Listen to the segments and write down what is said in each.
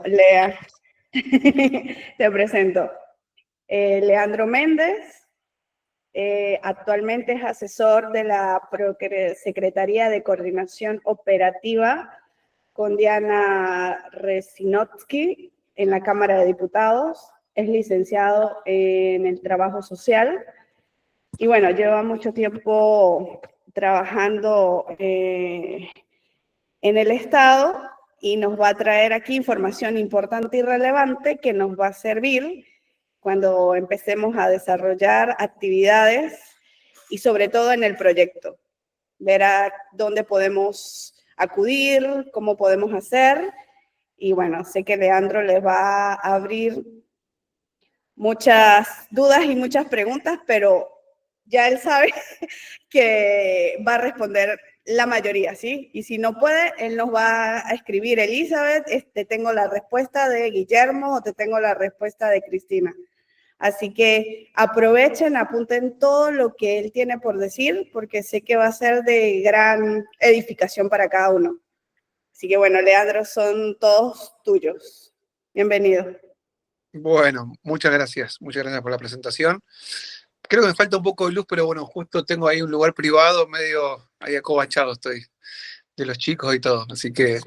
Lea, te presento. Leandro Méndez, actualmente es asesor de la Secretaría de Coordinación Operativa con Diana Resinotsky en la Cámara de Diputados. Es licenciado en el trabajo social y bueno, lleva mucho tiempo trabajando en el Estado y nos va a traer aquí información importante y relevante que nos va a servir cuando empecemos a desarrollar actividades y sobre todo en el proyecto. Verá dónde podemos acudir, cómo podemos hacer y bueno, sé que Leandro les va a abrir muchas dudas y muchas preguntas, pero ya él sabe que va a responder la mayoría, ¿sí? Y si no puede, él nos va a escribir, Elizabeth, te tengo la respuesta de Guillermo o te tengo la respuesta de Cristina. Así que aprovechen, apunten todo lo que él tiene por decir, porque sé que va a ser de gran edificación para cada uno. Así que bueno, Leandro, son todos tuyos. Bienvenido. Bueno, muchas gracias por la presentación. Creo que me falta un poco de luz, pero bueno, justo tengo ahí un lugar privado, medio ahí acobachado estoy, de los chicos y todo. Así que,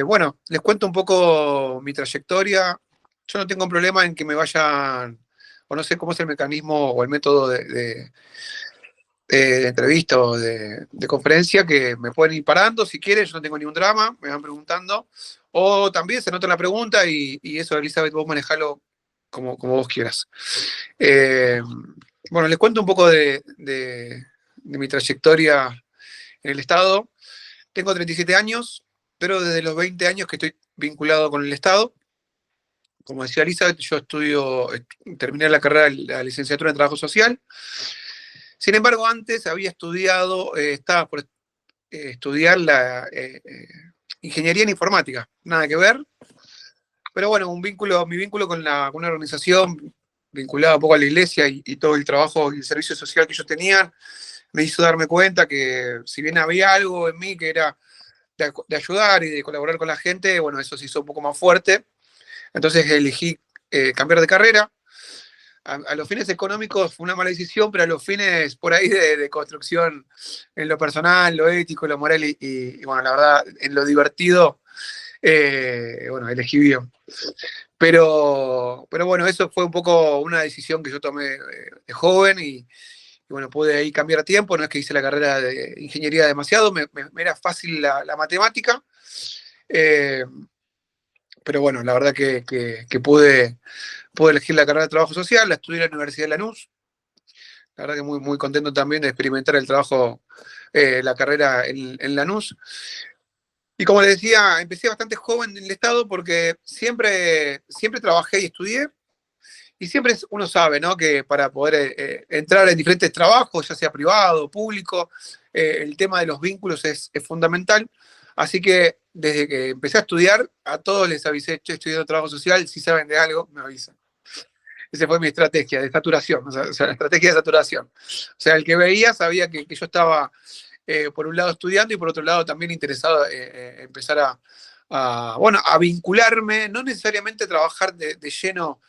bueno, les cuento un poco mi trayectoria. Yo no tengo un problema en que me vayan, o no sé cómo es el mecanismo o el método de entrevista o de conferencia, que me pueden ir parando si quieren, yo no tengo ningún drama, me van preguntando. O también se nota la pregunta y eso, Elizabeth, vos manejalo como vos quieras. Bueno, les cuento un poco de mi trayectoria en el Estado. Tengo 37 años, pero desde los 20 años que estoy vinculado con el Estado. Como decía Elizabeth, yo terminé la carrera de la licenciatura en Trabajo Social. Sin embargo, antes había estudiado, estaba por estudiar la ingeniería en informática. Nada que ver. Pero bueno, mi vínculo con una organización vinculada un poco a la iglesia y todo el trabajo y el servicio social que ellos tenían, me hizo darme cuenta que si bien había algo en mí que era de ayudar y de colaborar con la gente, bueno, eso se hizo un poco más fuerte. Entonces elegí cambiar de carrera. A los fines económicos fue una mala decisión, pero a los fines por ahí de construcción en lo personal, lo ético, lo moral y bueno, la verdad, en lo divertido, bueno, elegí bien. Pero bueno, eso fue un poco una decisión que yo tomé de joven y bueno, pude ahí cambiar a tiempo. No es que hice la carrera de ingeniería demasiado, me era fácil la matemática. Pero bueno, la verdad que pude elegir la carrera de trabajo social, la estudié en la Universidad de Lanús. La verdad que muy, muy contento también de experimentar el trabajo, la carrera en Lanús. Y como les decía, empecé bastante joven en el Estado porque siempre trabajé y estudié. Y siempre uno sabe, ¿no? Que para poder entrar en diferentes trabajos, ya sea privado o público, el tema de los vínculos es fundamental. Así que desde que empecé a estudiar, a todos les avisé, estoy estudiando trabajo social, si saben de algo, me avisan. Esa fue mi estrategia de saturación, o sea, la estrategia de saturación. O sea, el que veía sabía que yo estaba, por un lado, estudiando y por otro lado también interesado en empezar bueno, a vincularme, no necesariamente trabajar de lleno,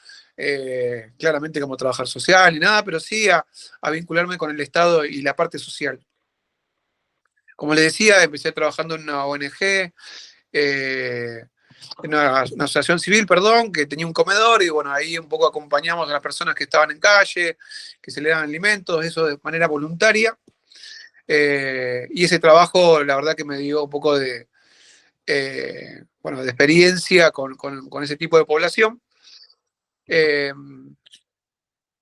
claramente como trabajar social ni nada, pero sí a vincularme con el Estado y la parte social. Como les decía, empecé trabajando en una ONG, una asociación civil, perdón, que tenía un comedor y bueno, ahí un poco acompañamos a las personas que estaban en calle, que se le daban alimentos, eso de manera voluntaria. Y ese trabajo, la verdad que me dio un poco bueno, de experiencia con ese tipo de población.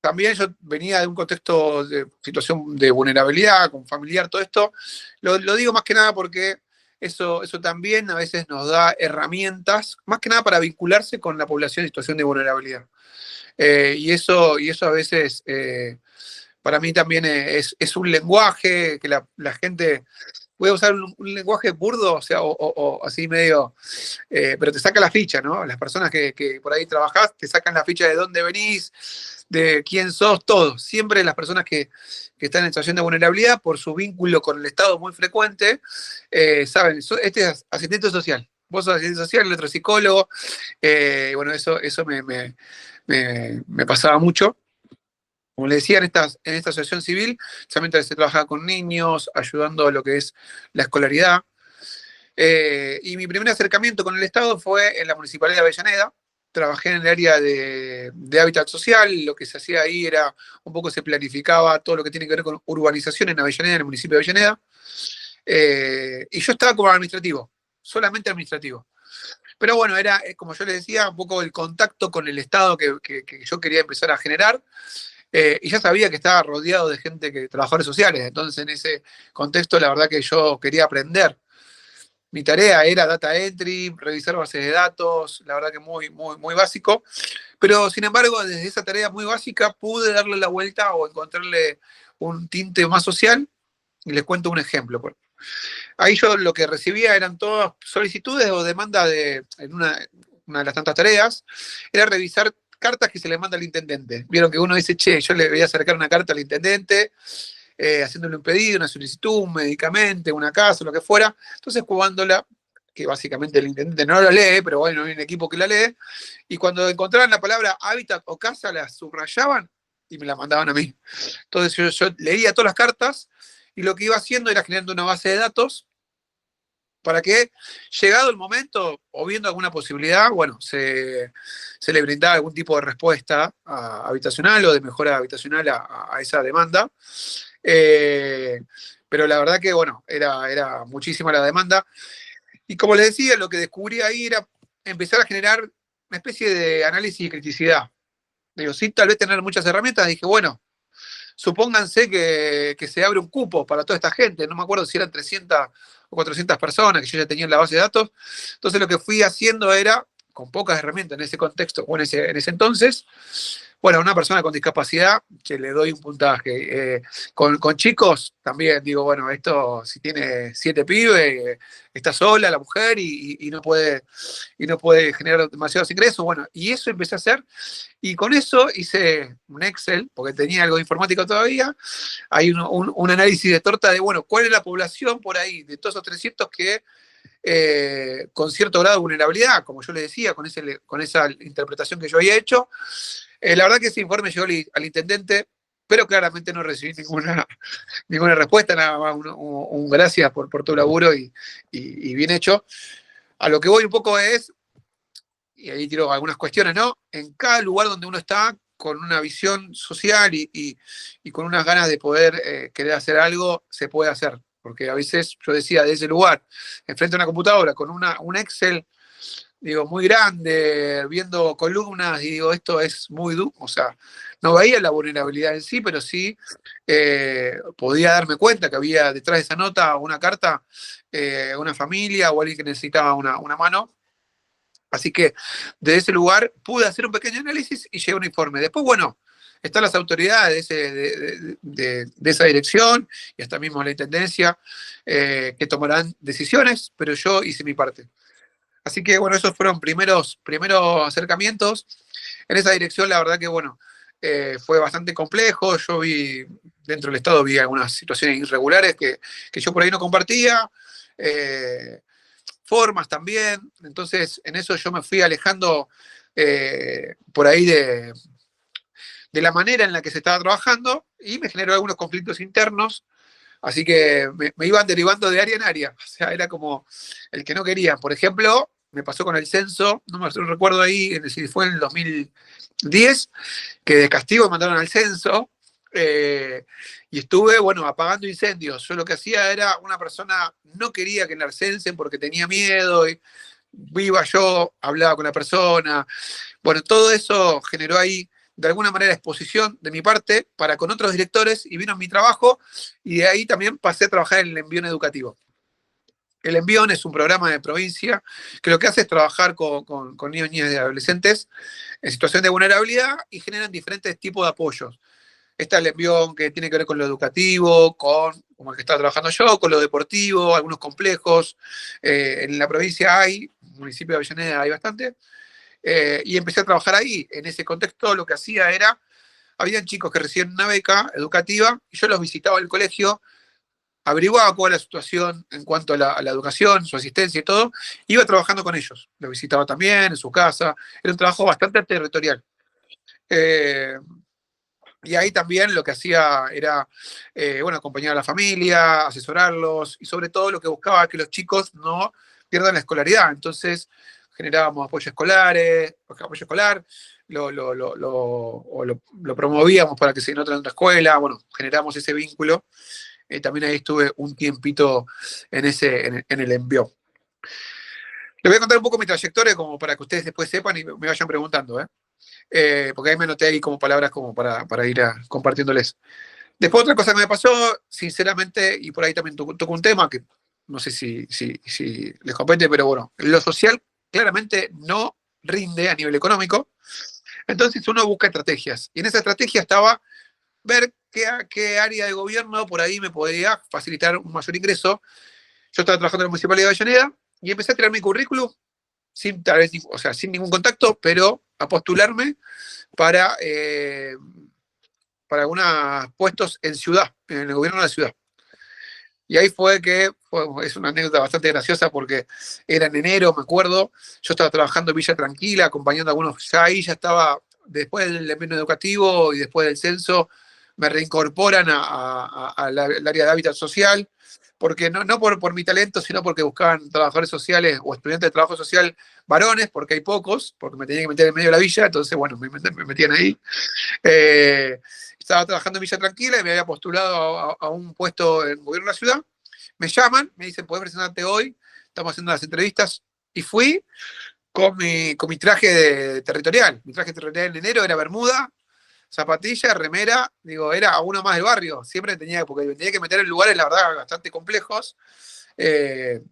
También yo venía de un contexto de situación de vulnerabilidad, con familiar, todo esto. Lo digo más que nada porque eso también a veces nos da herramientas, más que nada para vincularse con la población en situación de vulnerabilidad. Y eso a veces, para mí también es un lenguaje que la gente puede usar un lenguaje burdo, o sea, o así medio, pero te saca la ficha, ¿no? Las personas que por ahí trabajás te sacan la ficha de dónde venís, de quién sos, todo. Siempre las personas que están en situación de vulnerabilidad, por su vínculo con el Estado muy frecuente, saben, este es asistente social. vos sos asistente social, el otro es psicólogo, bueno, eso me pasaba mucho. Como le decía, en esta asociación civil, solamente se trabajaba con niños, ayudando a lo que es la escolaridad. Y mi primer acercamiento con el Estado fue en la Municipalidad de Avellaneda. Trabajé en el área de hábitat social. Lo que se hacía ahí era, un poco se planificaba todo lo que tiene que ver con urbanización en Avellaneda, en el municipio de Avellaneda. Y yo estaba como administrativo, solamente administrativo. Pero bueno, era, como yo les decía, un poco el contacto con el Estado que yo quería empezar a generar. Y ya sabía que estaba rodeado de gente, trabajadores sociales. Entonces, en ese contexto, la verdad que yo quería aprender. Mi tarea era data entry, revisar bases de datos, la verdad que muy básico. Pero, sin embargo, desde esa tarea muy básica pude darle la vuelta o encontrarle un tinte más social. Y les cuento un ejemplo. Ahí yo lo que recibía eran todas solicitudes o demandas en una de las tantas tareas, era revisar cartas que se le manda al intendente. Vieron que uno dice, che, yo le voy a acercar una carta al intendente, haciéndole un pedido, una solicitud, un medicamento, una casa, lo que fuera. Entonces, jugándola, que básicamente el intendente no la lee, pero bueno, hay un equipo que la lee, y cuando encontraban la palabra hábitat o casa, la subrayaban y me la mandaban a mí. Entonces yo leía todas las cartas y lo que iba haciendo era generando una base de datos para que, llegado el momento, o viendo alguna posibilidad, bueno, se le brindaba algún tipo de respuesta habitacional o de mejora habitacional a esa demanda. Pero la verdad que, bueno, era muchísima la demanda. Y como les decía, lo que descubrí ahí era empezar a generar una especie de análisis y criticidad. Digo, sin tal vez tener muchas herramientas, dije, bueno, supónganse que se abre un cupo para toda esta gente, no me acuerdo si eran 300 o 400 personas que yo ya tenía en la base de datos. Entonces lo que fui haciendo era, con pocas herramientas en ese contexto o en ese entonces, bueno, a una persona con discapacidad que le doy un puntaje. Con chicos también digo, bueno, esto si tiene 7 pibes, está sola la mujer y no puede generar demasiados ingresos. Bueno, y eso empecé a hacer. Y con eso hice un Excel, porque tenía algo de informática todavía. Hay un análisis de torta de, bueno, cuál es la población por ahí, de todos esos 300 que con cierto grado de vulnerabilidad, como yo le decía, con esa interpretación que yo había hecho. La verdad que ese informe llegó al intendente, pero claramente no recibí ninguna respuesta, nada más un gracias por tu laburo y bien hecho. A lo que voy un poco es, y ahí tiro algunas cuestiones, ¿no? En cada lugar donde uno está, con una visión social y con unas ganas de poder querer hacer algo, se puede hacer. Porque a veces yo decía, de ese lugar, enfrente a una computadora, con un Excel, digo, muy grande, viendo columnas, y digo, esto es muy duro, o sea, no veía la vulnerabilidad en sí, pero sí podía darme cuenta que había detrás de esa nota una carta, una familia o alguien que necesitaba una mano. Así que desde ese lugar pude hacer un pequeño análisis y llegué a un informe. Después, bueno, están las autoridades de esa dirección y hasta mismo la intendencia que tomarán decisiones, pero yo hice mi parte. Así que, bueno, esos fueron primeros acercamientos. En esa dirección, la verdad que, bueno, fue bastante complejo. Yo dentro del Estado vi algunas situaciones irregulares que yo por ahí no compartía. Formas también. Entonces, en eso yo me fui alejando por ahí de la manera en la que se estaba trabajando y me generó algunos conflictos internos. Así que me iban derivando de área en área. O sea, era como el que no quería. Por ejemplo, me pasó con el censo, no me recuerdo ahí si fue en el 2010, que de castigo me mandaron al censo. Y estuve, bueno, apagando incendios. Yo lo que hacía era, una persona no quería que la censen porque tenía miedo, y iba yo, hablaba con la persona. Bueno, todo eso generó ahí, de alguna manera, exposición de mi parte para con otros directores y vino mi trabajo, y de ahí también pasé a trabajar en el envión educativo. El Envión es un programa de provincia que lo que hace es trabajar con niños, niñas y adolescentes en situación de vulnerabilidad y generan diferentes tipos de apoyos. Está el Envión que tiene que ver con lo educativo, como el que estaba trabajando yo, con lo deportivo, algunos complejos. En la provincia hay, municipio de Avellaneda hay bastante. Y empecé a trabajar ahí. En ese contexto lo que hacía era, habían chicos que recibían una beca educativa y yo los visitaba al colegio averiguaba cuál era la situación en cuanto a la educación, su asistencia y todo, iba trabajando con ellos. Los visitaba también en su casa. Era un trabajo bastante territorial. Eh, y ahí también lo que hacía era, bueno, acompañar a la familia, asesorarlos y sobre todo lo que buscaba que los chicos no pierdan la escolaridad. Entonces generábamos apoyo escolar, lo promovíamos para que se note en otra escuela, bueno, generamos ese vínculo. También ahí estuve un tiempito en el envío. Les voy a contar un poco mi trayectoria como para que ustedes después sepan y me vayan preguntando, porque ahí me anoté ahí como palabras como para ir compartiéndoles. Después otra cosa que me pasó, sinceramente, y por ahí también toco un tema que no sé si les compete, pero bueno, lo social claramente no rinde a nivel económico, entonces uno busca estrategias, y en esa estrategia estaba ver qué área de gobierno por ahí me podía facilitar un mayor ingreso. Yo estaba trabajando en la Municipalidad de Avellaneda y empecé a tirar mi currículum sin, tal vez, o sea, sin ningún contacto, pero a postularme para algunos puestos en ciudad, en el gobierno de la ciudad. Y ahí es una anécdota bastante graciosa porque era en enero, me acuerdo, yo estaba trabajando en Villa Tranquila, acompañando a algunos, ya ahí ya estaba, después del envío educativo y después del censo, me reincorporan al área de hábitat social, porque no por mi talento, sino porque buscaban trabajadores sociales o estudiantes de trabajo social varones, porque hay pocos, porque me tenía que meter en medio de la villa, entonces, bueno, me metían ahí. Eh, Estaba trabajando en Villa Tranquila y me había postulado a un puesto en gobierno de la ciudad. Me llaman, me dicen, ¿podés presentarte hoy? Estamos haciendo las entrevistas. Y fui con mi traje territorial. Mi traje territorial en enero era bermuda, zapatilla, remera. Digo, era uno más del barrio. Siempre porque me tenía que meter en lugares, la verdad, bastante complejos. Eh,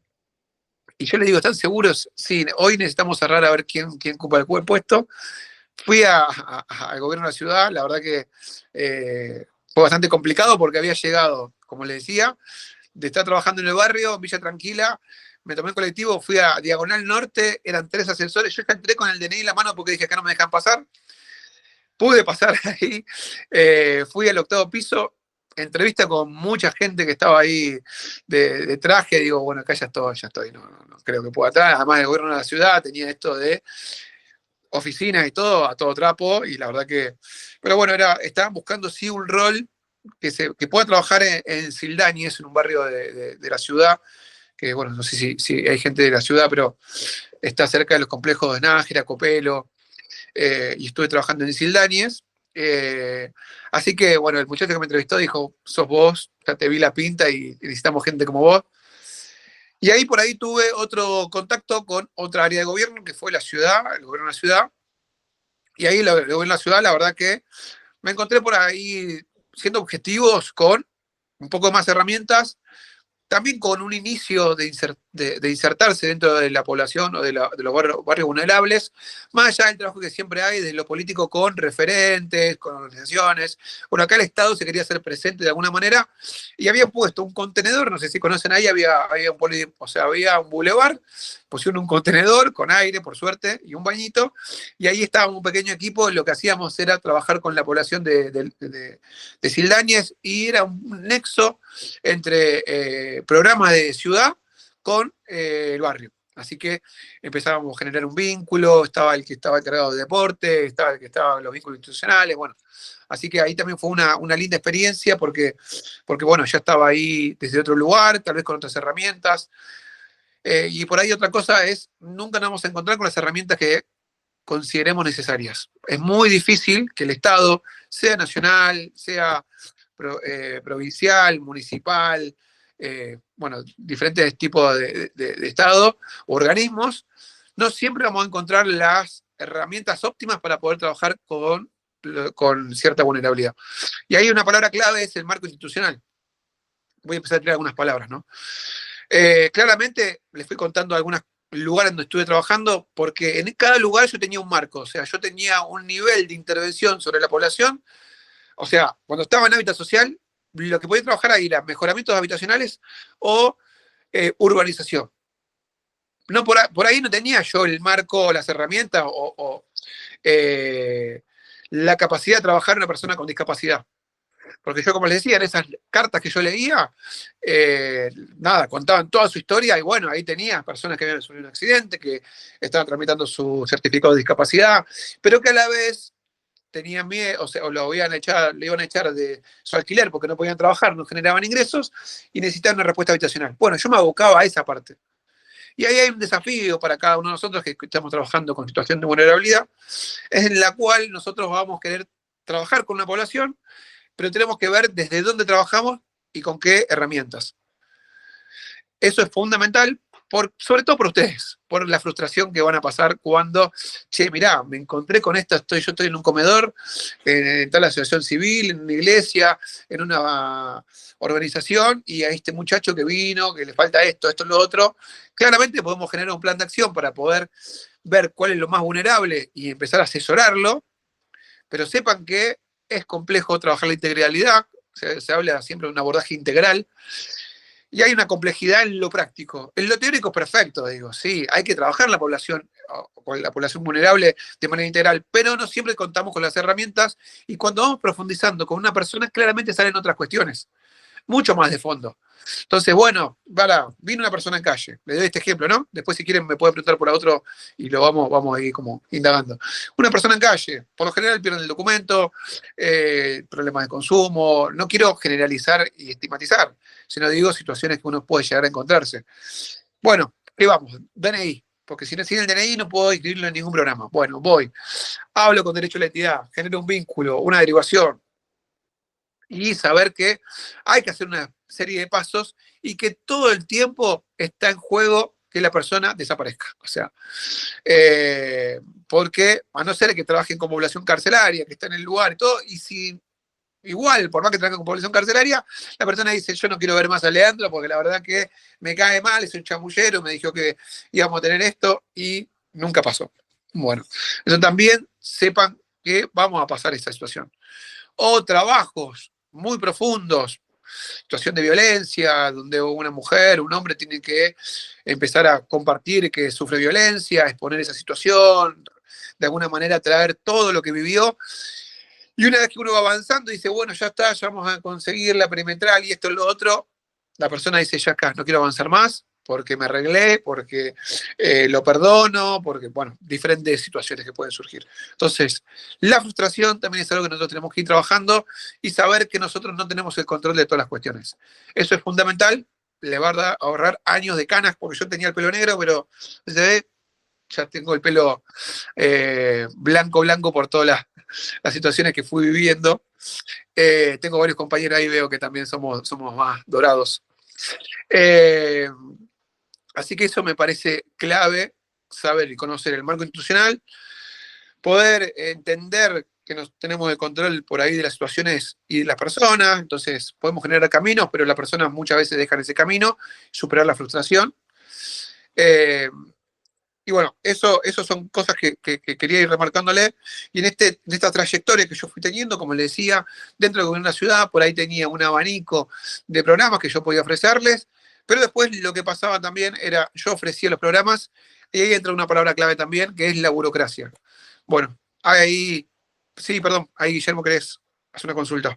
y yo le digo, ¿están seguros? Sí, hoy necesitamos cerrar a ver quién ocupa el puesto. Fui al gobierno de la ciudad, la verdad que fue bastante complicado porque había llegado, como les decía, de estar trabajando en el barrio, en Villa Tranquila, me tomé el colectivo, fui a Diagonal Norte, eran 3 ascensores, yo ya entré con el DNI en la mano porque dije, acá no me dejan pasar, pude pasar ahí, fui al 8º piso, entrevista con mucha gente que estaba ahí de traje, digo, bueno, acá ya estoy, no creo que pueda atrás, además el gobierno de la ciudad tenía esto de oficinas y todo, a todo trapo, y la verdad que, pero bueno, estaban buscando sí un rol que pueda trabajar en Sildañez, en un barrio de la ciudad, que bueno, no sé si hay gente de la ciudad, pero está cerca de los complejos de Nájera, Copelo, y estuve trabajando en Sildañez. Así que bueno, el muchacho que me entrevistó dijo, sos vos, ya te vi la pinta y necesitamos gente como vos. Y ahí por ahí tuve otro contacto con otra área de gobierno, que fue la ciudad, el gobierno de la ciudad. Y ahí el gobierno de la ciudad, la verdad que me encontré por ahí siendo objetivos con un poco más herramientas, también con un inicio de insertarse dentro de la población o de los barrios vulnerables, más allá del trabajo que siempre hay desde lo político con referentes, con organizaciones. Bueno, acá el Estado se quería hacer presente de alguna manera y había puesto un contenedor, no sé si conocen ahí, había un bulevar, pusieron un contenedor con aire, por suerte, y un bañito, y ahí estaba un pequeño equipo, lo que hacíamos era trabajar con la población de Sildañez y era un nexo entre programas de ciudad con el barrio. Así que empezábamos a generar un vínculo, estaba el que estaba encargado de deporte, estaba el que estaba en los vínculos institucionales, bueno. Así que ahí también fue una linda experiencia porque, bueno, ya estaba ahí desde otro lugar, tal vez con otras herramientas. Y por ahí otra cosa es, nunca nos vamos a encontrar con las herramientas que consideremos necesarias. Es muy difícil que el Estado, sea nacional, sea provincial, municipal, bueno, diferentes tipos de Estado, organismos, no siempre vamos a encontrar las herramientas óptimas para poder trabajar con cierta vulnerabilidad. Y ahí una palabra clave es el marco institucional. Voy a empezar a tirar algunas palabras, ¿no? Claramente les fui contando algunos lugares donde estuve trabajando, porque en cada lugar yo tenía un marco, o sea, yo tenía un nivel de intervención sobre la población. O sea, cuando estaba en hábitat social, lo que podía trabajar ahí era mejoramientos habitacionales o urbanización. No, por ahí no tenía yo el marco, las herramientas o la capacidad de trabajar en una persona con discapacidad. Porque yo, como les decía, en esas cartas que yo leía, nada, contaban toda su historia y bueno, ahí tenía personas que habían sufrido un accidente, que estaban tramitando su certificado de discapacidad, pero que a la vez tenían miedo, o sea, o lo iban a echar, le iban a echar de su alquiler porque no podían trabajar, no generaban ingresos y necesitaban una respuesta habitacional. Bueno, yo me abocaba a esa parte. Y ahí hay un desafío para cada uno de nosotros que estamos trabajando con situación de vulnerabilidad, es en la cual nosotros vamos a querer trabajar con una población, pero tenemos que ver desde dónde trabajamos y con qué herramientas. Eso es fundamental, sobre todo por ustedes, por la frustración que van a pasar cuando, che, mirá, me encontré con esto, yo estoy en un comedor, en tal asociación civil, en una iglesia, en una organización, y a este muchacho que vino, que le falta esto, esto, lo otro. Claramente podemos generar un plan de acción para poder ver cuál es lo más vulnerable y empezar a asesorarlo, pero sepan que es complejo trabajar la integralidad, se habla siempre de un abordaje integral, y hay una complejidad en lo práctico. En lo teórico es perfecto, digo, sí, hay que trabajar la población, con la población vulnerable de manera integral, pero no siempre contamos con las herramientas y cuando vamos profundizando con una persona claramente salen otras cuestiones, mucho más de fondo. Entonces, bueno, vino una persona en calle, le doy este ejemplo, ¿no? Después si quieren me pueden preguntar por otro y lo vamos a ir como indagando. Una persona en calle, por lo general pierden el documento, problemas de consumo, no quiero generalizar y estigmatizar, sino digo situaciones que uno puede llegar a encontrarse. Bueno, ¿qué vamos? DNI, porque sin el DNI no puedo inscribirlo en ningún programa. Bueno, voy, hablo con derecho a la entidad, genero un vínculo, una derivación, y saber que hay que hacer una serie de pasos y que todo el tiempo está en juego que la persona desaparezca. O sea, porque a no ser que trabajen con población carcelaria, que está en el lugar y todo, y si igual, por más que trabajen con población carcelaria, la persona dice, yo no quiero ver más a Leandro porque la verdad que me cae mal, es un chamullero, me dijo que íbamos a tener esto y nunca pasó. Bueno, eso también sepan que vamos a pasar esta situación. O trabajos muy profundos, situación de violencia, donde una mujer, un hombre tiene que empezar a compartir que sufre violencia, exponer esa situación, de alguna manera traer todo lo que vivió. Y una vez que uno va avanzando, dice, bueno, ya está, ya vamos a conseguir la perimetral y esto y lo otro, la persona dice, ya acá, no quiero avanzar más, porque me arreglé, porque lo perdono, porque, bueno, diferentes situaciones que pueden surgir. Entonces, la frustración también es algo que nosotros tenemos que ir trabajando y saber que nosotros no tenemos el control de todas las cuestiones. Eso es fundamental, le va a ahorrar años de canas, porque yo tenía el pelo negro, pero se ve, ya tengo el pelo blanco, blanco por todas las situaciones que fui viviendo. Tengo varios compañeros ahí, veo que también somos más dorados. Así que eso me parece clave, saber y conocer el marco institucional, poder entender que nos tenemos el control por ahí de las situaciones y de las personas, entonces podemos generar caminos, pero las personas muchas veces dejan ese camino, superar la frustración. Y bueno, eso son cosas que quería ir remarcándole. Y en esta trayectoria que yo fui teniendo, como le decía, dentro de una ciudad, por ahí tenía un abanico de programas que yo podía ofrecerles, pero después lo que pasaba también era, yo ofrecía los programas, y ahí entra una palabra clave también, que es la burocracia. Bueno, ahí, sí, perdón, ahí Guillermo, ¿querés hacer una consulta?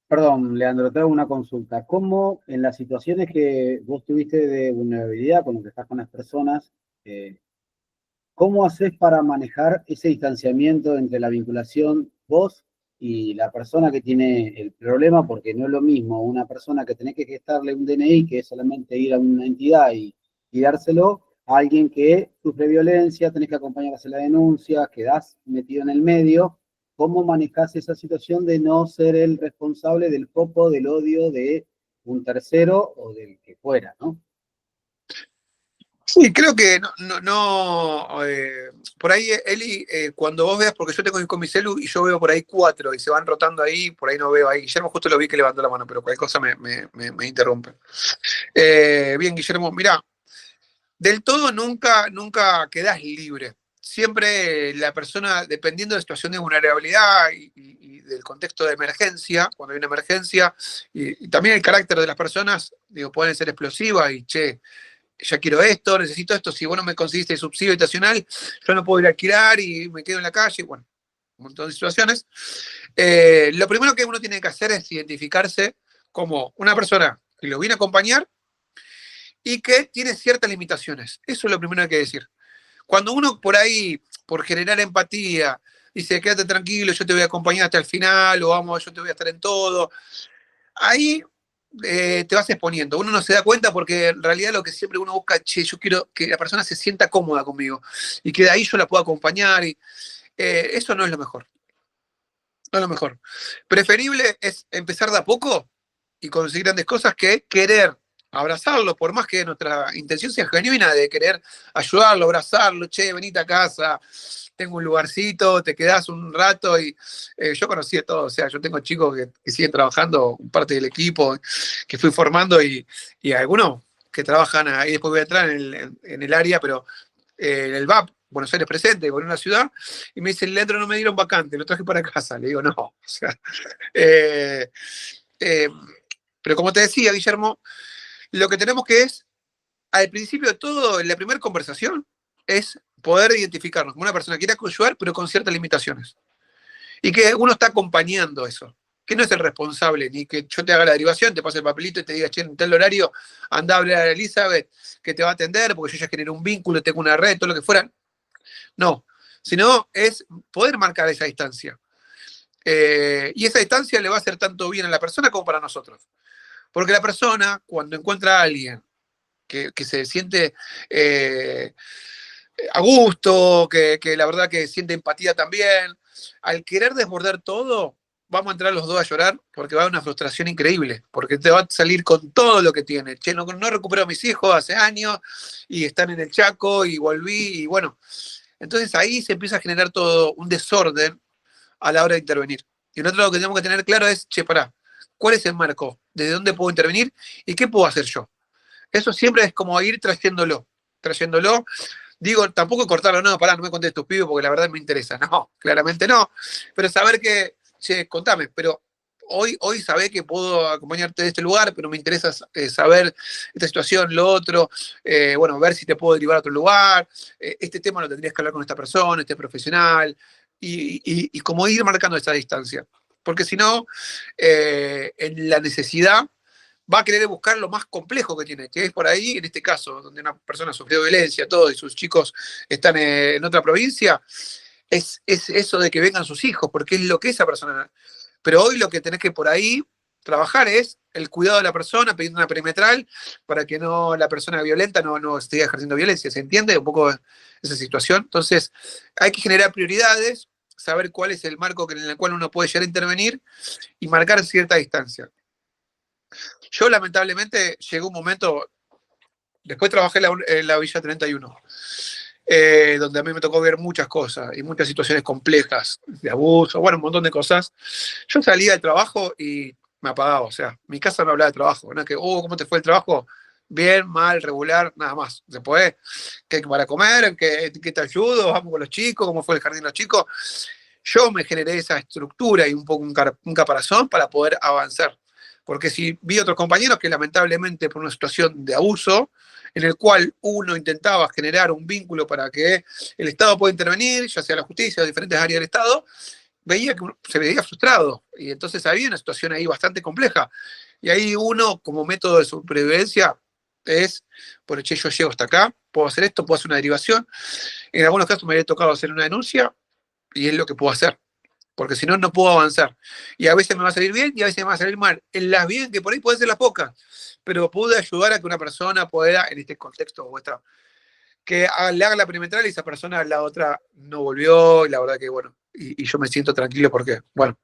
Perdón, Leandro, te hago una consulta. ¿Cómo en las situaciones que vos tuviste de vulnerabilidad, con lo que estás con las personas, cómo haces para manejar ese distanciamiento entre la vinculación vos y la persona que tiene el problema? Porque no es lo mismo una persona que tenés que gestarle un DNI, que es solamente ir a una entidad y dárselo, a alguien que sufre violencia, tenés que acompañar a hacer la denuncia, quedás metido en el medio. ¿Cómo manejás esa situación de no ser el responsable del foco del odio de un tercero o del que fuera, ¿no? Sí, creo que por ahí, Eli, cuando vos veas, porque yo tengo con mi celu y yo veo por ahí 4 y se van rotando ahí, por ahí no veo ahí. Guillermo justo lo vi que levantó la mano, pero cualquier cosa me interrumpe. Bien, Guillermo, mirá, del todo nunca quedás libre. Siempre la persona, dependiendo de la situación de vulnerabilidad y del contexto de emergencia, cuando hay una emergencia, y también el carácter de las personas, digo, pueden ser explosivas y che, ya quiero esto, necesito esto, si vos no me conseguiste el subsidio habitacional, yo no puedo ir a alquilar y me quedo en la calle. Bueno, un montón de situaciones. Lo primero que uno tiene que hacer es identificarse como una persona que lo viene a acompañar y que tiene ciertas limitaciones. Eso es lo primero que hay que decir. Cuando uno por ahí, por generar empatía, dice, quédate tranquilo, yo te voy a acompañar hasta el final, o vamos, yo te voy a estar en todo, ahí te vas exponiendo. Uno no se da cuenta porque en realidad lo que siempre uno busca, che, yo quiero que la persona se sienta cómoda conmigo y que de ahí yo la pueda acompañar. Y eso no es lo mejor. No es lo mejor. Preferible es empezar de a poco y conseguir grandes cosas que querer abrazarlo, por más que nuestra intención sea genuina de querer ayudarlo, abrazarlo, che, venite a casa, tengo un lugarcito, te quedás un rato y yo conocí de todo, o sea, yo tengo chicos que siguen trabajando, parte del equipo que fui formando y algunos que trabajan ahí, después voy a entrar en el área, pero en el VAP, Buenos Aires presente, en una ciudad, y me dice, Leandro, no me dieron vacante, lo traje para casa. Le digo, no, o sea, eh, eh, pero como te decía, Guillermo, lo que tenemos que es, al principio de todo, en la primera conversación, es poder identificarnos como una persona que quiere ayudar, pero con ciertas limitaciones. Y que uno está acompañando eso. Que no es el responsable, ni que yo te haga la derivación, te pase el papelito y te diga, che, en tal horario, anda a hablar a Elizabeth, que te va a atender, porque yo ya generé un vínculo, tengo una red, todo lo que fuera. No, sino es poder marcar esa distancia. Y esa distancia le va a hacer tanto bien a la persona como para nosotros. Porque la persona, cuando encuentra a alguien que se siente a gusto, que la verdad que siente empatía también, al querer desbordar todo, vamos a entrar los dos a llorar porque va a haber una frustración increíble, porque te va a salir con todo lo que tiene. Che, no recupero a mis hijos hace años y están en el Chaco y volví y bueno. Entonces ahí se empieza a generar todo un desorden a la hora de intervenir. Y lo otro que tenemos que tener claro es, che, pará, ¿cuál es el marco? ¿Desde dónde puedo intervenir? ¿Y qué puedo hacer yo? Eso siempre es como ir trayéndolo. Digo, tampoco cortarlo, no, pará, no me contés tus pibes porque la verdad me interesa. No, claramente no. Pero saber que, che, contame, pero hoy sabés que puedo acompañarte de este lugar, pero me interesa saber esta situación, lo otro, bueno, ver si te puedo derivar a otro lugar, este tema lo tendrías que hablar con esta persona, este profesional, y como ir marcando esa distancia. Porque si no, en la necesidad va a querer buscar lo más complejo que tiene, que es por ahí, en este caso, donde una persona sufrió violencia, todo, y sus chicos están en otra provincia, es eso de que vengan sus hijos, porque es lo que esa persona. Pero hoy lo que tenés que por ahí trabajar es el cuidado de la persona, pidiendo una perimetral para que no la persona violenta no esté ejerciendo violencia. ¿Se entiende un poco esa situación? Entonces, hay que generar prioridades, saber cuál es el marco en el cual uno puede llegar a intervenir y marcar cierta distancia. Yo, lamentablemente, llegó un momento, después trabajé en la Villa 31, donde a mí me tocó ver muchas cosas y muchas situaciones complejas de abuso, bueno, un montón de cosas. Yo salía del trabajo y me apagaba, o sea, mi casa no hablaba de trabajo, no es que, ¿cómo te fue el trabajo? Bien, mal, regular, nada más. Después, ¿qué para comer? ¿Qué te ayudo? ¿Vamos con los chicos? ¿Cómo fue el jardín de los chicos? Yo me generé esa estructura y un poco un caparazón para poder avanzar. Porque si vi otros compañeros que lamentablemente por una situación de abuso, en el cual uno intentaba generar un vínculo para que el Estado pueda intervenir, ya sea la justicia o diferentes áreas del Estado, veía que se veía frustrado. Y entonces había una situación ahí bastante compleja. Y ahí uno, como método de supervivencia, es, por che, yo llego hasta acá, puedo hacer esto, puedo hacer una derivación. En algunos casos me había tocado hacer una denuncia y es lo que puedo hacer. Porque si no, no puedo avanzar. Y a veces me va a salir bien y a veces me va a salir mal. En las bien, que por ahí pueden ser las pocas, pero pude ayudar a que una persona pueda, en este contexto vuestra, que le haga la perimetral y esa persona, la otra, no volvió. Y la verdad que, bueno, y yo me siento tranquilo porque, bueno,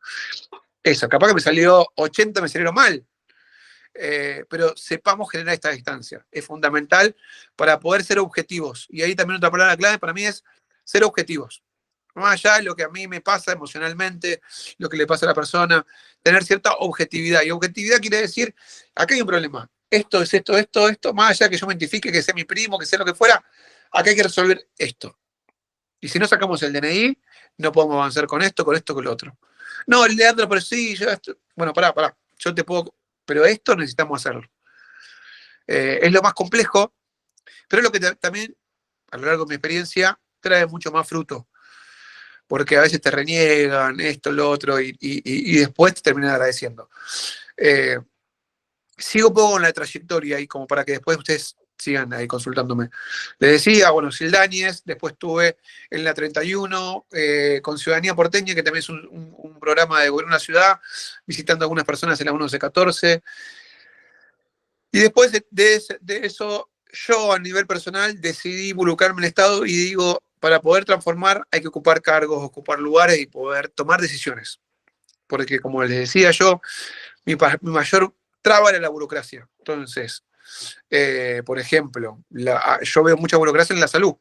eso, capaz que me salió 80, me salieron mal. Pero sepamos generar esta distancia. Es fundamental para poder ser objetivos. Y ahí también otra palabra clave para mí es ser objetivos. Más allá de lo que a mí me pasa emocionalmente, lo que le pasa a la persona, tener cierta objetividad. Y objetividad quiere decir, acá hay un problema. Esto es esto, más allá que yo me identifique, que sea mi primo, que sea lo que fuera, acá hay que resolver esto. Y si no sacamos el DNI, no podemos avanzar con esto, con lo otro. No, Leandro, pero sí, bueno, pará, yo te puedo, pero esto necesitamos hacerlo. Es lo más complejo, pero es lo que también, a lo largo de mi experiencia, trae mucho más fruto. porque a veces te reniegan esto, lo otro, y después te terminan agradeciendo. Sigo un poco con la trayectoria y como para que después ustedes sigan ahí consultándome. Les decía, bueno, Sildañez, después estuve en la 31, con Ciudadanía Porteña, que también es un programa de gobierno de una ciudad, visitando a algunas personas en la 1114. Y después de eso, yo a nivel personal decidí involucrarme en el Estado y digo, para poder transformar hay que ocupar cargos, ocupar lugares y poder tomar decisiones. Porque como les decía yo, mi mayor traba era la burocracia. Entonces, por ejemplo, yo veo mucha burocracia en la salud.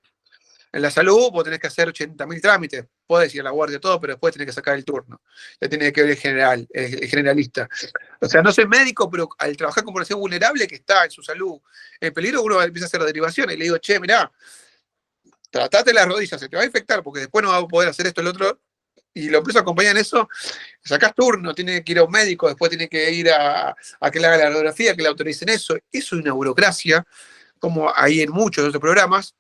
En la salud vos tenés que hacer 80.000 trámites, podés ir a la guardia todo, pero después tenés que sacar el turno. Ya tiene que ver el generalista. O sea, no soy médico, pero al trabajar con población vulnerable que está en su salud en peligro, uno empieza a hacer derivaciones y le digo, che, mirá, tratate las rodillas, se te va a infectar porque después no vas a poder hacer esto, el otro. Y lo empiezo a acompañar en eso, sacás turno, tiene que ir a un médico, después tiene que ir a que le haga la radiografía, que le autoricen eso. Eso es una burocracia, como hay en muchos otros programas.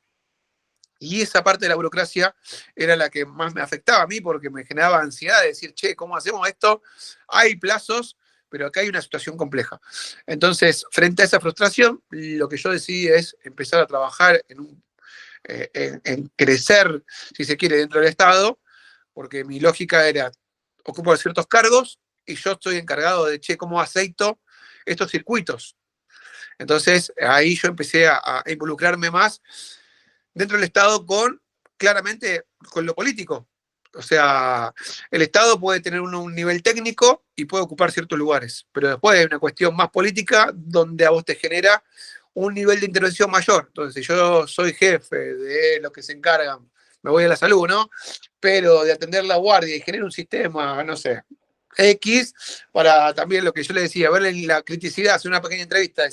Y esa parte de la burocracia era la que más me afectaba a mí porque me generaba ansiedad de decir, che, ¿cómo hacemos esto? Hay plazos, pero acá hay una situación compleja. Entonces, frente a esa frustración, lo que yo decidí es empezar a trabajar en crecer, si se quiere, dentro del Estado, porque mi lógica era, ocupo ciertos cargos y yo estoy encargado de, che, ¿cómo aceito estos circuitos? Entonces, ahí yo empecé a involucrarme más dentro del Estado claramente, con lo político. O sea, el Estado puede tener un nivel técnico y puede ocupar ciertos lugares, pero después hay una cuestión más política donde a vos te genera un nivel de intervención mayor. Entonces, yo soy jefe de los que se encargan, me voy a la salud, ¿no? Pero de atender la guardia y generar un sistema, no sé, X, para también lo que yo le decía, verle la criticidad, hacer una pequeña entrevista,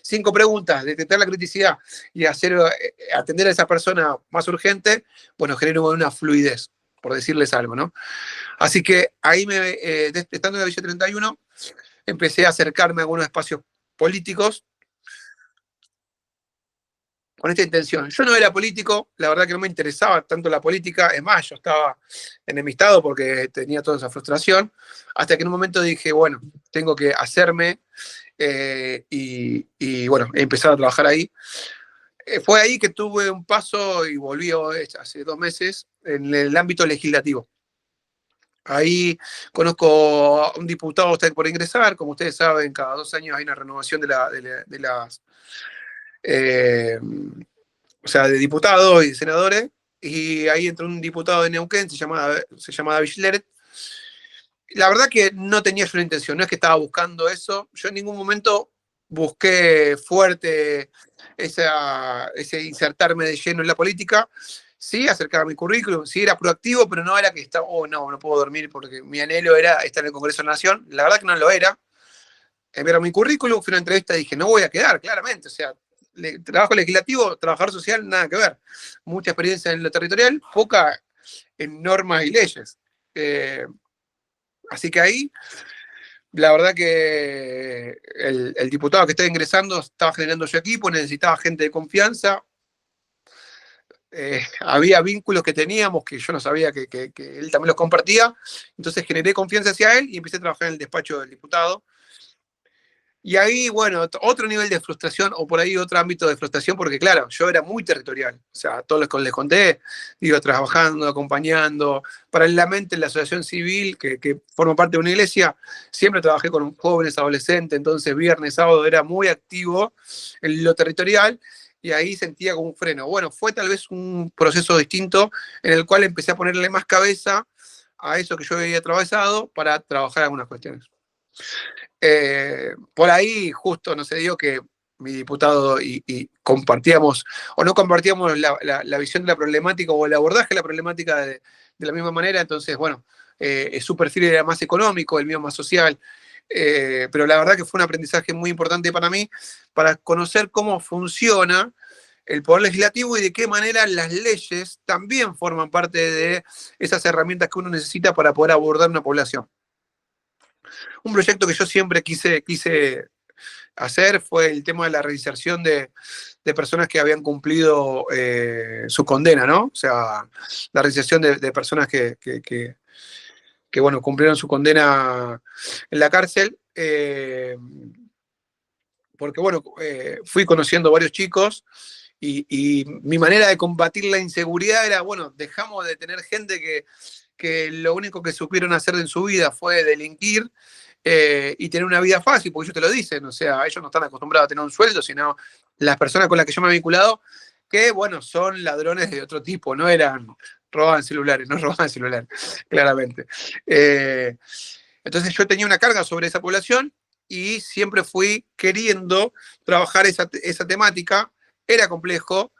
5 preguntas, detectar la criticidad y atender a esa persona más urgente, bueno, genera una fluidez, por decirles algo, ¿no? Así que ahí, estando en la Villa 31, empecé a acercarme a algunos espacios políticos con esta intención. Yo no era político, la verdad que no me interesaba tanto la política, es más, yo estaba enemistado porque tenía toda esa frustración, hasta que en un momento dije, bueno, tengo que hacerme, y bueno, he empezado a trabajar ahí. Fue ahí que tuve un paso y volví hace 2 meses en el ámbito legislativo. Ahí conozco a un diputado que está por ingresar, como ustedes saben, cada 2 años hay una renovación de las o sea, de diputados y de senadores, y ahí entró un diputado de Neuquén, se llama David Leret. La verdad que no tenía yo una intención, no es que estaba buscando eso, yo en ningún momento busqué fuerte ese insertarme de lleno en la política, sí, acercar mi currículum, sí era proactivo, pero no era que estaba, no puedo dormir porque mi anhelo era estar en el Congreso de la Nación, la verdad que no lo era. Pero mi currículum fue una entrevista y dije, no voy a quedar, claramente, o sea, trabajo legislativo, trabajador social, nada que ver. Mucha experiencia en lo territorial, poca en normas y leyes. Así que ahí, la verdad que el diputado que estaba ingresando estaba generando su equipo, necesitaba gente de confianza. Había vínculos que teníamos que yo no sabía que él también los compartía. Entonces generé confianza hacia él y empecé a trabajar en el despacho del diputado. Y ahí, bueno, otro nivel de frustración, o por ahí otro ámbito de frustración, porque claro, yo era muy territorial. O sea, todos los que les conté, iba trabajando, acompañando. Paralelamente en la asociación civil, que forma parte de una iglesia, siempre trabajé con jóvenes, adolescentes, entonces viernes, sábado era muy activo en lo territorial, y ahí sentía como un freno. Bueno, fue tal vez un proceso distinto en el cual empecé a ponerle más cabeza a eso que yo había atravesado para trabajar algunas cuestiones. Por ahí justo no se dio que mi diputado y compartíamos o no compartíamos la visión de la problemática o el abordaje de la problemática de la misma manera, entonces bueno, su perfil era más económico, el mío más social, pero la verdad que fue un aprendizaje muy importante para mí, para conocer cómo funciona el poder legislativo y de qué manera las leyes también forman parte de esas herramientas que uno necesita para poder abordar una población. Un proyecto que yo siempre quise hacer fue el tema de la reinserción de personas que habían cumplido su condena, ¿no? O sea, la reinserción de personas que, bueno, cumplieron su condena en la cárcel. Porque, bueno, fui conociendo varios chicos y mi manera de combatir la inseguridad era, bueno, dejamos de tener gente que lo único que supieron hacer en su vida fue delinquir y tener una vida fácil, porque ellos te lo dicen, o sea, ellos no están acostumbrados a tener un sueldo, sino las personas con las que yo me he vinculado, que, bueno, son ladrones de otro tipo, no eran, robaban celulares, no robaban celulares, claramente. Entonces yo tenía una carga sobre esa población y siempre fui queriendo trabajar esa temática. Era complejo,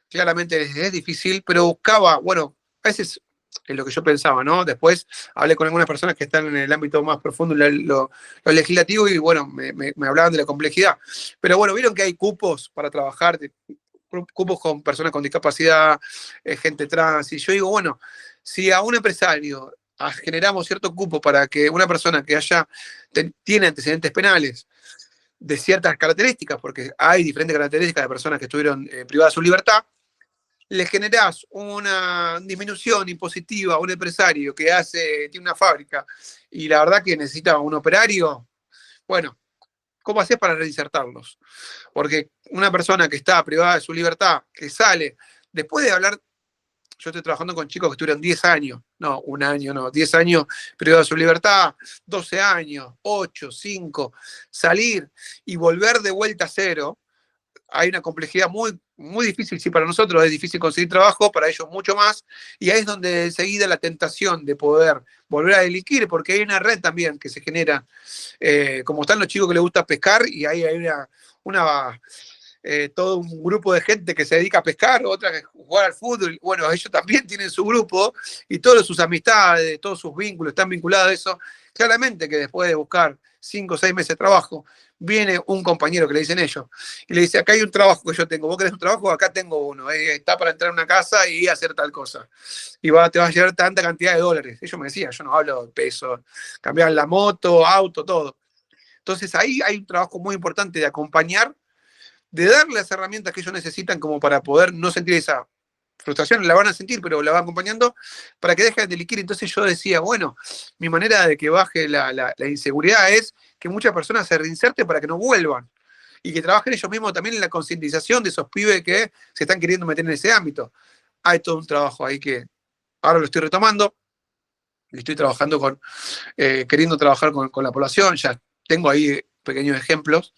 claramente es difícil, pero buscaba, bueno, a veces es lo que yo pensaba, ¿no? Después hablé con algunas personas que están en el ámbito más profundo, lo legislativo, y bueno, me hablaban de la complejidad. Pero bueno, vieron que hay cupos para trabajar, cupos con personas con discapacidad, gente trans, y yo digo, bueno, si a un empresario generamos cierto cupo para que una persona que tiene antecedentes penales de ciertas características, porque hay diferentes características de personas que estuvieron privadas de su libertad, le generás una disminución impositiva a un empresario que tiene una fábrica y la verdad que necesita un operario, bueno, ¿cómo haces para reinsertarlos? Porque una persona que está privada de su libertad, que sale, después de hablar, yo estoy trabajando con chicos que estuvieron 10 años, no, un año, no, 10 años privados de su libertad, 12 años, 8, 5, salir y volver de vuelta a cero. Hay una complejidad muy, muy difícil, sí, para nosotros es difícil conseguir trabajo, para ellos mucho más, y ahí es donde enseguida la tentación de poder volver a delinquir, porque hay una red también que se genera, como están los chicos que les gusta pescar, y ahí hay todo un grupo de gente que se dedica a pescar, otra que jugar al fútbol, bueno, ellos también tienen su grupo, y todas sus amistades, todos sus vínculos están vinculados a eso. Claramente que después de buscar 5 o 6 meses de trabajo, viene un compañero que le dicen ellos, y le dice, acá hay un trabajo que yo tengo, vos querés un trabajo, acá tengo uno, está para entrar a una casa y hacer tal cosa, y te va a llevar tanta cantidad de dólares. Ellos me decían, yo no hablo de pesos, cambiar la moto, auto, todo. Entonces ahí hay un trabajo muy importante de acompañar, de darle las herramientas que ellos necesitan como para poder no sentir esa frustración, la van a sentir, pero la van acompañando para que dejen de delinquir. Entonces yo decía, bueno, mi manera de que baje la inseguridad es que muchas personas se reinserten para que no vuelvan y que trabajen ellos mismos también en la concientización de esos pibes que se están queriendo meter en ese ámbito. Hay todo un trabajo ahí que ahora lo estoy retomando, estoy trabajando queriendo trabajar con la población, ya tengo ahí pequeños ejemplos.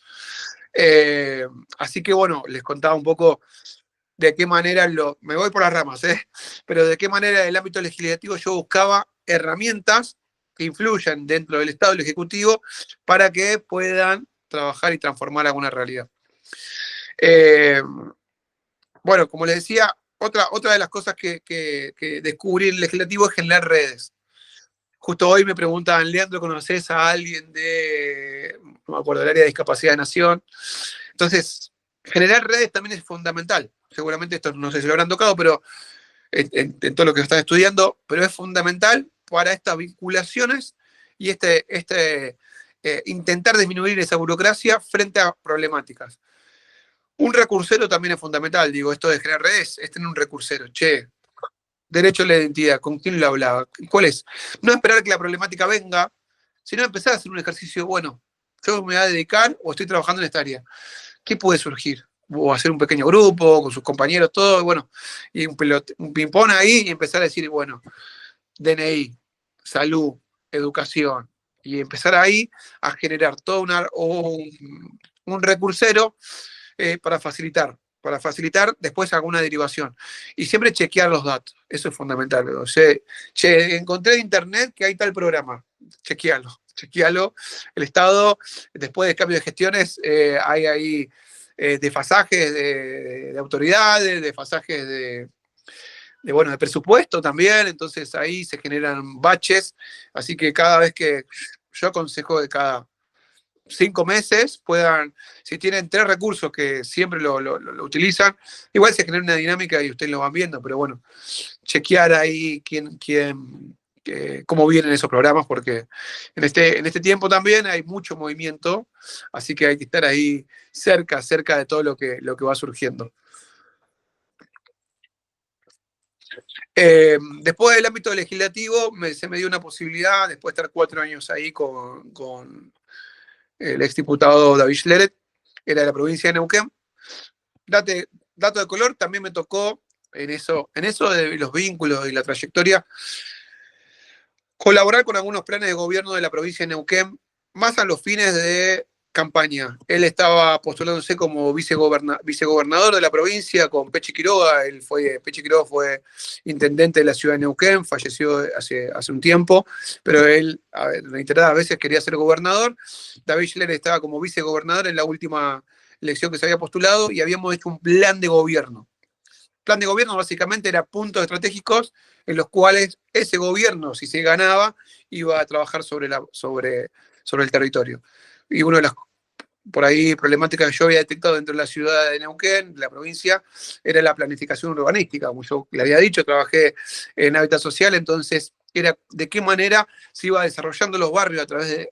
Así que bueno, les contaba un poco de qué manera me voy por las ramas, pero de qué manera en el ámbito legislativo yo buscaba herramientas que influyan dentro del Estado, del Ejecutivo, para que puedan trabajar y transformar alguna realidad. Bueno, como les decía, otra de las cosas que descubrí en el legislativo es generar redes. Justo hoy me preguntaban, Leandro, ¿conoces a alguien no me acuerdo, del área de discapacidad de Nación? Entonces, generar redes también es fundamental. Seguramente esto no sé si lo habrán tocado, pero en todo lo que están estudiando, pero es fundamental para estas vinculaciones y intentar disminuir esa burocracia frente a problemáticas. Un recursero también es fundamental, digo, esto de generar redes es tener un recursero. Che, derecho a la identidad, ¿con quién lo hablaba? ¿Cuál es? No esperar que la problemática venga, sino empezar a hacer un ejercicio, bueno, yo me voy a dedicar o estoy trabajando en esta área. ¿Qué puede surgir? O hacer un pequeño grupo con sus compañeros, todo, y bueno, y un ping-pong ahí y empezar a decir, bueno, DNI, salud, educación, y empezar ahí a generar todo un recursero para facilitar después alguna derivación. Y siempre chequear los datos, eso es fundamental. O sea, encontré en internet que hay tal programa, chequealo. El Estado, después del cambio de gestiones, hay ahí desfasajes de autoridades, desfasajes de presupuesto también, entonces ahí se generan baches, así que cada vez que yo aconsejo de cada 5 meses si tienen 3 recursos que siempre lo utilizan, igual se genera una dinámica y ustedes lo van viendo, pero bueno, chequear ahí quién cómo vienen esos programas, porque en este tiempo también hay mucho movimiento, así que hay que estar ahí cerca de todo lo que va surgiendo. Después del ámbito legislativo, se me dio una posibilidad, después de estar 4 años ahí con el exdiputado David Schleret, era de la provincia de Neuquén. Dato de color, también me tocó en eso de los vínculos y la trayectoria, colaborar con algunos planes de gobierno de la provincia de Neuquén, más a los fines de campaña. Él estaba postulándose como vicegobernador de la provincia con Pechi Quiroga. Pechi Quiroga fue intendente de la ciudad de Neuquén, falleció hace un tiempo, pero él reiteradas veces quería ser gobernador. David Schler estaba como vicegobernador en la última elección que se había postulado y habíamos hecho un plan de gobierno. Plan de gobierno básicamente era puntos estratégicos en los cuales ese gobierno, si se ganaba, iba a trabajar sobre el territorio. Y una de las por ahí problemáticas que yo había detectado dentro de la ciudad de Neuquén, de la provincia, era la planificación urbanística. Como yo le había dicho, trabajé en hábitat social, entonces era de qué manera se iba desarrollando los barrios a través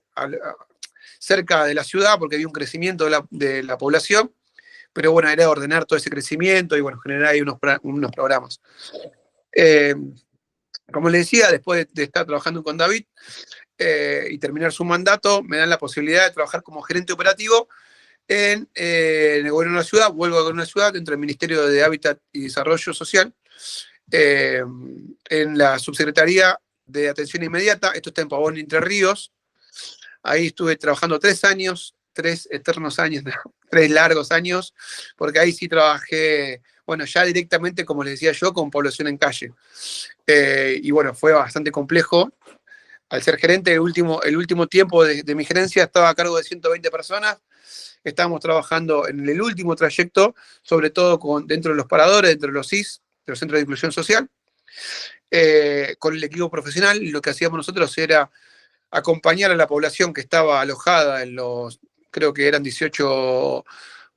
cerca de la ciudad, porque había un crecimiento de la población, pero bueno, era ordenar todo ese crecimiento y bueno, generar ahí unos programas. Como le decía, después de estar trabajando con David y terminar su mandato, me dan la posibilidad de trabajar como gerente operativo en el gobierno de la ciudad. Vuelvo al gobierno de la ciudad dentro del Ministerio de Hábitat y Desarrollo Social, en la Subsecretaría de Atención Inmediata. Esto está en Pavón, Entre Ríos. Ahí estuve trabajando 3 años, 3 eternos años, 3 largos años, porque ahí sí trabajé, bueno, ya directamente, como les decía yo, con población en calle. Y bueno, fue bastante complejo. Al ser gerente, el último tiempo de mi gerencia estaba a cargo de 120 personas. Estábamos trabajando en el último trayecto, sobre todo dentro de los paradores, dentro de los CIS, de los Centros de Inclusión Social. Con el equipo profesional, lo que hacíamos nosotros era acompañar a la población que estaba alojada en creo que eran 18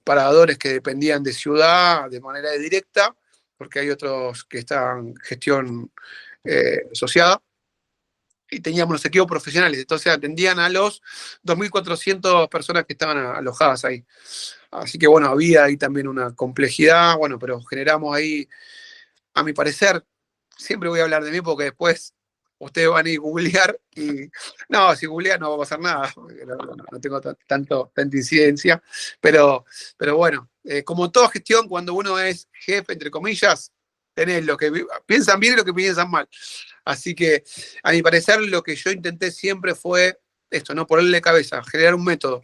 paradores que dependían de ciudad de manera directa, porque hay otros que están gestión asociada, y teníamos los equipos profesionales, entonces atendían a los 2.400 personas que estaban alojadas ahí. Así que bueno, había ahí también una complejidad, bueno, pero generamos ahí, a mi parecer, siempre voy a hablar de mí porque después ustedes van a ir a googlear y no, si googlean no va a pasar nada, no tengo tanta incidencia, pero bueno, como toda gestión, cuando uno es jefe, entre comillas, tenés lo que piensan bien y lo que piensan mal. Así que, a mi parecer, lo que yo intenté siempre fue esto, no ponerle cabeza, generar un método.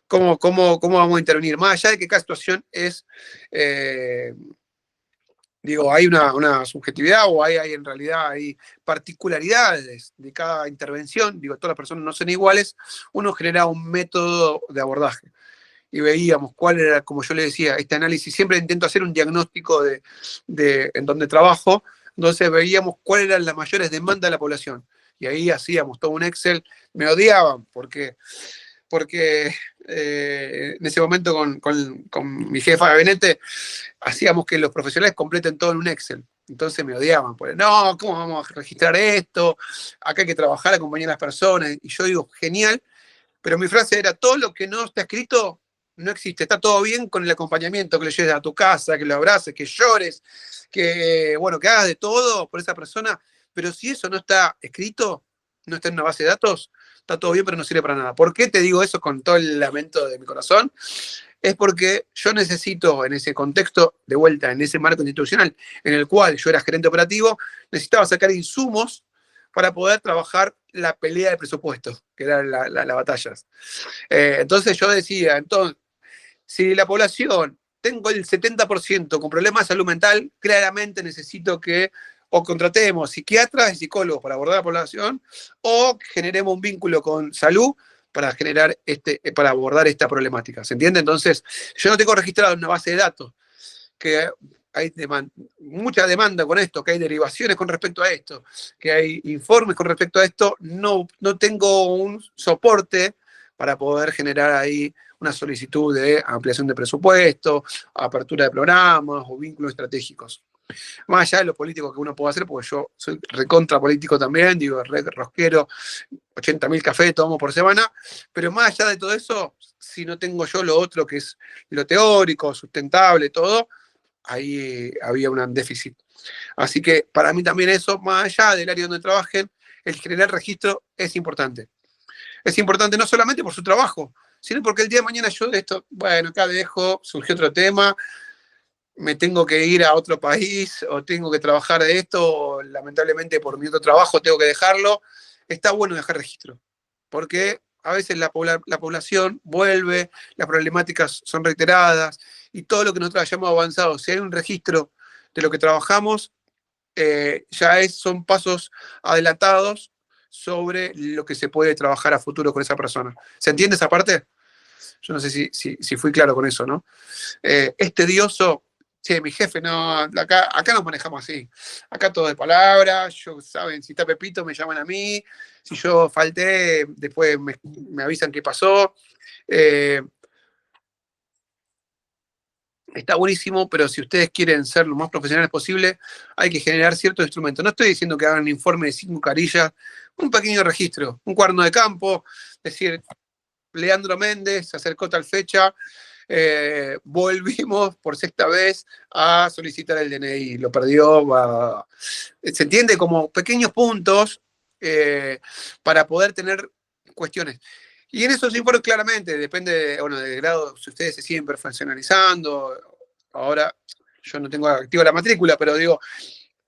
¿Cómo vamos a intervenir? Más allá de que cada situación es, hay una subjetividad o hay en realidad hay particularidades de cada intervención, todas las personas no son iguales, uno genera un método de abordaje. Y veíamos cuál era, como yo le decía, este análisis, siempre intento hacer un diagnóstico en donde trabajo, entonces veíamos cuáles eran las mayores demandas de la población. Y ahí hacíamos todo un Excel, me odiaban, porque en ese momento con mi jefa de gabinete hacíamos que los profesionales completen todo en un Excel. Entonces me odiaban, porque no, ¿cómo vamos a registrar esto? Acá hay que trabajar, acompañar a las personas. Y yo digo, genial, pero mi frase era, todo lo que no está escrito no existe, está todo bien con el acompañamiento, que lo lleves a tu casa, que lo abraces, que llores, que hagas de todo por esa persona, pero si eso no está escrito, no está en una base de datos, está todo bien, pero no sirve para nada. ¿Por qué te digo eso con todo el lamento de mi corazón? Es porque yo necesito, en ese contexto, de vuelta, en ese marco institucional, en el cual yo era gerente operativo, necesitaba sacar insumos para poder trabajar la pelea de presupuestos, que eran las batallas. Entonces yo decía, si la población, tengo el 70% con problemas de salud mental, claramente necesito que o contratemos psiquiatras y psicólogos para abordar la población, o generemos un vínculo con salud para abordar esta problemática. ¿Se entiende? Entonces, yo no tengo registrado en una base de datos que hay mucha demanda con esto, que hay derivaciones con respecto a esto, que hay informes con respecto a esto, no tengo un soporte para poder generar ahí una solicitud de ampliación de presupuesto, apertura de programas o vínculos estratégicos. Más allá de lo político que uno puede hacer, porque yo soy recontra político también, digo, re rosquero, 80.000 cafés tomo por semana, pero más allá de todo eso, si no tengo yo lo otro que es lo teórico, sustentable, todo, ahí había un déficit. Así que para mí también eso, más allá del área donde trabajen, el generar registro es importante. Es importante no solamente por su trabajo, sino porque el día de mañana yo de esto, bueno, acá dejo, surgió otro tema, me tengo que ir a otro país o tengo que trabajar de esto, o lamentablemente por mi otro trabajo tengo que dejarlo. Está bueno dejar registro, porque a veces la población vuelve, las problemáticas son reiteradas y todo lo que nosotros hayamos avanzado, si hay un registro de lo que trabajamos, son pasos adelantados sobre lo que se puede trabajar a futuro con esa persona. ¿Se entiende esa parte? Yo no sé si fui claro con eso, ¿no? Es tedioso. Che, mi jefe, no, acá nos manejamos así. Acá todo de palabra, saben, si está Pepito me llaman a mí, si yo falté, después me avisan qué pasó. Está buenísimo, pero si ustedes quieren ser lo más profesionales posible, hay que generar ciertos instrumentos. No estoy diciendo que hagan un informe de 5 carillas, un pequeño registro, un cuaderno de campo, decir, Leandro Méndez se acercó tal fecha, volvimos por sexta vez a solicitar el DNI, lo perdió, se entiende como pequeños puntos para poder tener cuestiones. Y en esos informes claramente, depende del grado, si ustedes se siguen profesionalizando, ahora yo no tengo activa la matrícula, pero digo,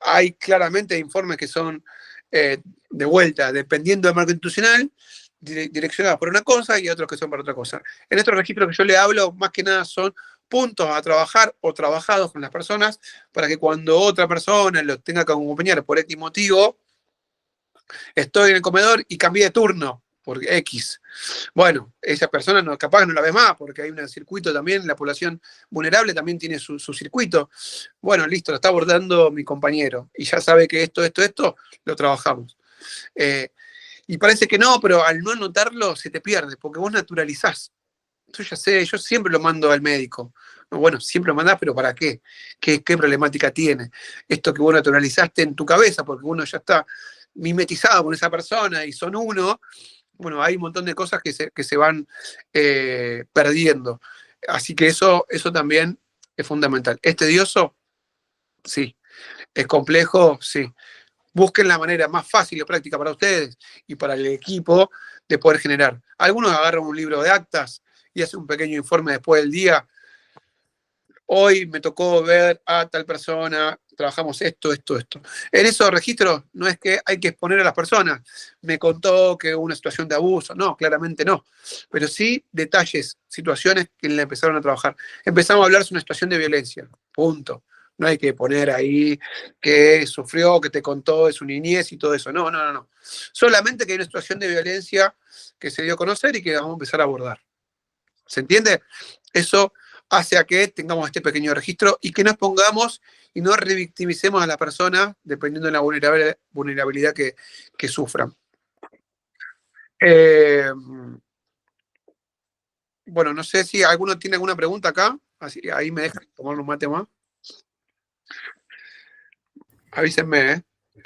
hay claramente informes que son de vuelta, dependiendo del marco institucional, direccionados por una cosa y otros que son para otra cosa. En estos registros que yo le hablo, más que nada son puntos a trabajar o trabajados con las personas para que cuando otra persona los tenga que acompañar por X motivo, estoy en el comedor y cambié de turno por X. Bueno, esa persona capaz no la ve más porque hay un circuito también, la población vulnerable también tiene su circuito. Bueno, listo, lo está abordando mi compañero y ya sabe que esto, lo trabajamos. Y parece que no, pero al no anotarlo se te pierde, porque vos naturalizás. Yo ya sé, yo siempre lo mando al médico. Bueno, siempre lo mandás, pero ¿para qué? ¿Qué problemática tiene? Esto que vos naturalizaste en tu cabeza, porque uno ya está mimetizado con esa persona y son uno, bueno, hay un montón de cosas que se van perdiendo. Así que eso también es fundamental. ¿Es tedioso? Sí. ¿Es complejo? Sí. Busquen la manera más fácil y práctica para ustedes y para el equipo de poder generar. Algunos agarran un libro de actas y hacen un pequeño informe después del día. Hoy me tocó ver a tal persona, trabajamos esto. En esos registros no es que hay que exponer a las personas. Me contó que hubo una situación de abuso. No, claramente no. Pero sí detalles, situaciones que le empezaron a trabajar. Empezamos a hablar de una situación de violencia. Punto. No hay que poner ahí que sufrió, que te contó de su niñez y todo eso. No. Solamente que hay una situación de violencia que se dio a conocer y que vamos a empezar a abordar. ¿Se entiende? Eso hace a que tengamos este pequeño registro y que nos pongamos y no revictimicemos a la persona dependiendo de la vulnerabilidad que sufran. Bueno, no sé si alguno tiene alguna pregunta acá. Así, ahí me dejan tomar un mate más. Avísenme, ¿eh?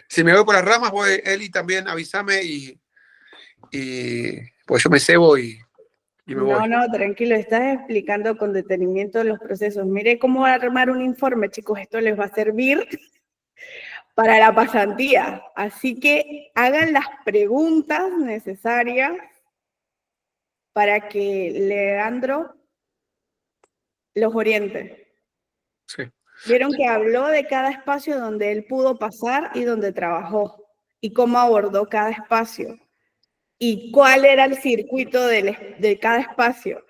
Si me voy por las ramas, Eli, también avísame y pues yo me cebo y me voy. No, tranquilo, estás explicando con detenimiento los procesos. Mire cómo armar un informe, chicos, esto les va a servir para la pasantía. Así que hagan las preguntas necesarias para que Leandro los oriente. Sí. Vieron que habló de cada espacio donde él pudo pasar y donde trabajó y cómo abordó cada espacio y cuál era el circuito de cada espacio.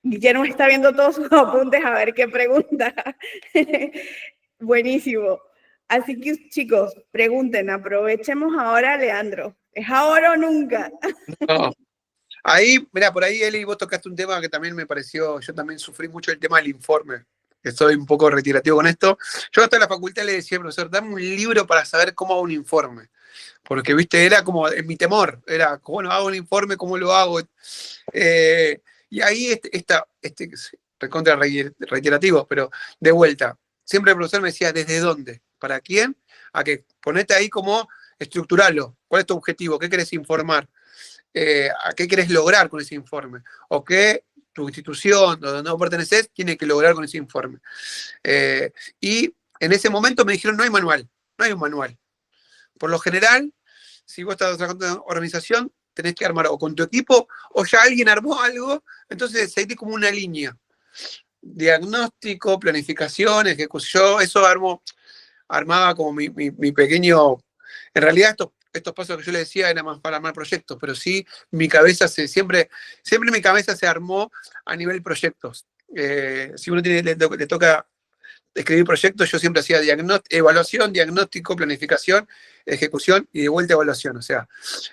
Guillermo está viendo todos sus apuntes a ver qué pregunta. Buenísimo. Así que, chicos, pregunten, aprovechemos ahora, Leandro. ¿Es ahora o nunca? No. Ahí, mira, por ahí, Eli, vos tocaste un tema que también me pareció, yo también sufrí mucho el tema del informe. Estoy un poco retirativo con esto. Yo hasta en la facultad le decía, profesor, dame un libro para saber cómo hago un informe. Porque, viste, era como mi temor. Era, bueno, hago un informe, ¿cómo lo hago? Y ahí recontra reiterativo, pero de vuelta. siempre el profesor me decía, ¿desde dónde? ¿Para quién? A que ponete ahí como estructuralo. ¿Cuál es tu objetivo? ¿Qué querés informar? ¿A qué querés lograr con ese informe? ¿O qué tu institución donde no perteneces tiene que lograr con ese informe? Y en ese momento me dijeron, no hay manual, no hay un manual. Por lo general, si vos estás trabajando en una organización, tenés que armar o con tu equipo, o ya alguien armó algo, entonces seguís como una línea. Diagnóstico, planificación, ejecución, eso armaba como mi pequeño. En realidad, estos pasos que yo le decía eran más para armar proyectos, pero sí, mi cabeza siempre mi cabeza se armó a nivel proyectos. Si uno le toca escribir proyectos, yo siempre hacía evaluación, diagnóstico, planificación, ejecución y de vuelta evaluación, o sea,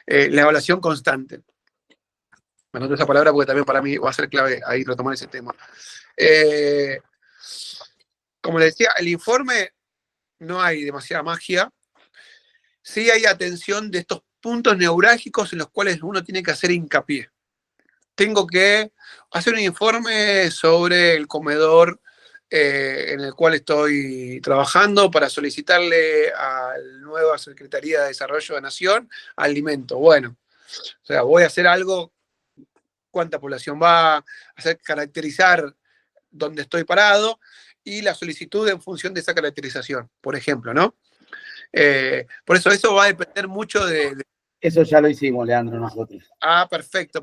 la evaluación constante. Me anoto esa palabra porque también para mí va a ser clave ahí retomar ese tema. Como le decía, el informe no hay demasiada magia. Sí hay atención de estos puntos neurálgicos en los cuales uno tiene que hacer hincapié. Tengo que hacer un informe sobre el comedor en el cual estoy trabajando para solicitarle a la nueva Secretaría de Desarrollo de Nación alimento. Bueno, o sea, voy a hacer algo, cuánta población va, a hacer caracterizar dónde estoy parado y la solicitud en función de esa caracterización, por ejemplo, ¿no? Por eso va a depender mucho de. Eso ya lo hicimos, Leandro, nosotros. Ah, perfecto.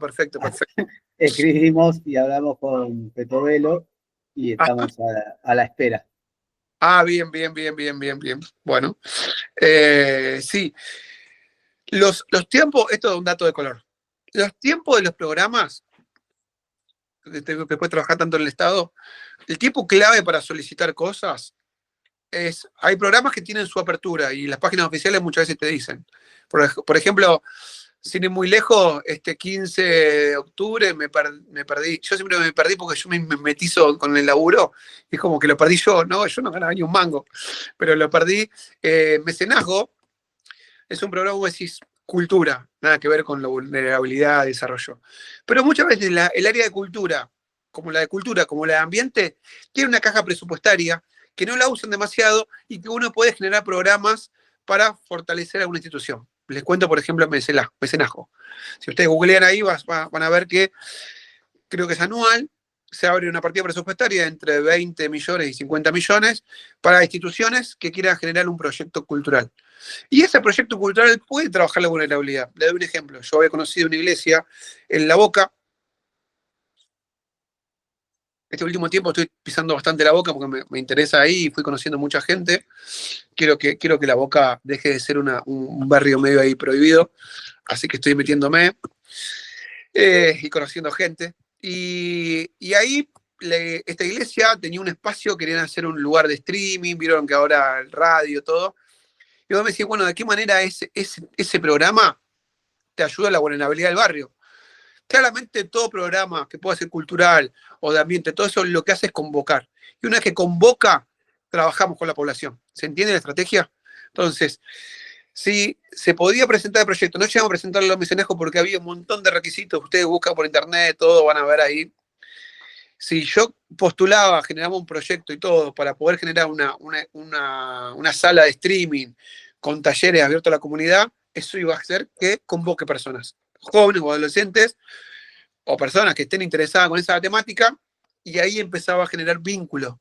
Escribimos y hablamos con Petovelo y estamos a la espera. Ah, bien. Bueno, sí. Los tiempos, esto es un dato de color. Los tiempos de los programas, después de trabajar tanto en el Estado, el tiempo clave para solicitar cosas hay programas que tienen su apertura y las páginas oficiales muchas veces te dicen. Por ejemplo, sin ir muy lejos, este 15 de octubre me perdí. Yo siempre me perdí porque yo me metizo con el laburo y es como que lo perdí yo, ¿no? Yo no ganaba ni un mango, pero lo perdí. Mecenazgo es un programa, vos decís, cultura, nada que ver con la vulnerabilidad, desarrollo. Pero muchas veces el área de cultura, como la de ambiente, tiene una caja presupuestaria que no la usan demasiado y que uno puede generar programas para fortalecer a una institución. Les cuento, por ejemplo, mecenazgo. Si ustedes googlean ahí, van a ver que creo que es anual, se abre una partida presupuestaria entre 20 millones y 50 millones para instituciones que quieran generar un proyecto cultural. Y ese proyecto cultural puede trabajar la vulnerabilidad. Le doy un ejemplo. Yo había conocido una iglesia en La Boca. Este último tiempo estoy pisando bastante La Boca porque me interesa ahí y fui conociendo mucha gente. Quiero que La Boca deje de ser un barrio medio ahí prohibido. Así que estoy metiéndome y conociendo gente. Y ahí esta iglesia tenía un espacio, querían hacer un lugar de streaming, vieron que ahora el radio, todo. Y vos me decís, bueno, ¿de qué manera ese programa te ayuda a la vulnerabilidad del barrio? Claramente todo programa que pueda ser cultural o de ambiente, todo eso lo que hace es convocar. Y una vez que convoca, trabajamos con la población. ¿Se entiende la estrategia? Entonces, si se podía presentar el proyecto, no llegamos a presentarlo a Mecenazgo porque había un montón de requisitos, ustedes buscan por internet, todo, van a ver ahí. Si yo postulaba, generamos un proyecto y todo para poder generar una sala de streaming con talleres abiertos a la comunidad, eso iba a hacer que convoque personas, jóvenes o adolescentes, o personas que estén interesadas con esa temática, y ahí empezaba a generar vínculos.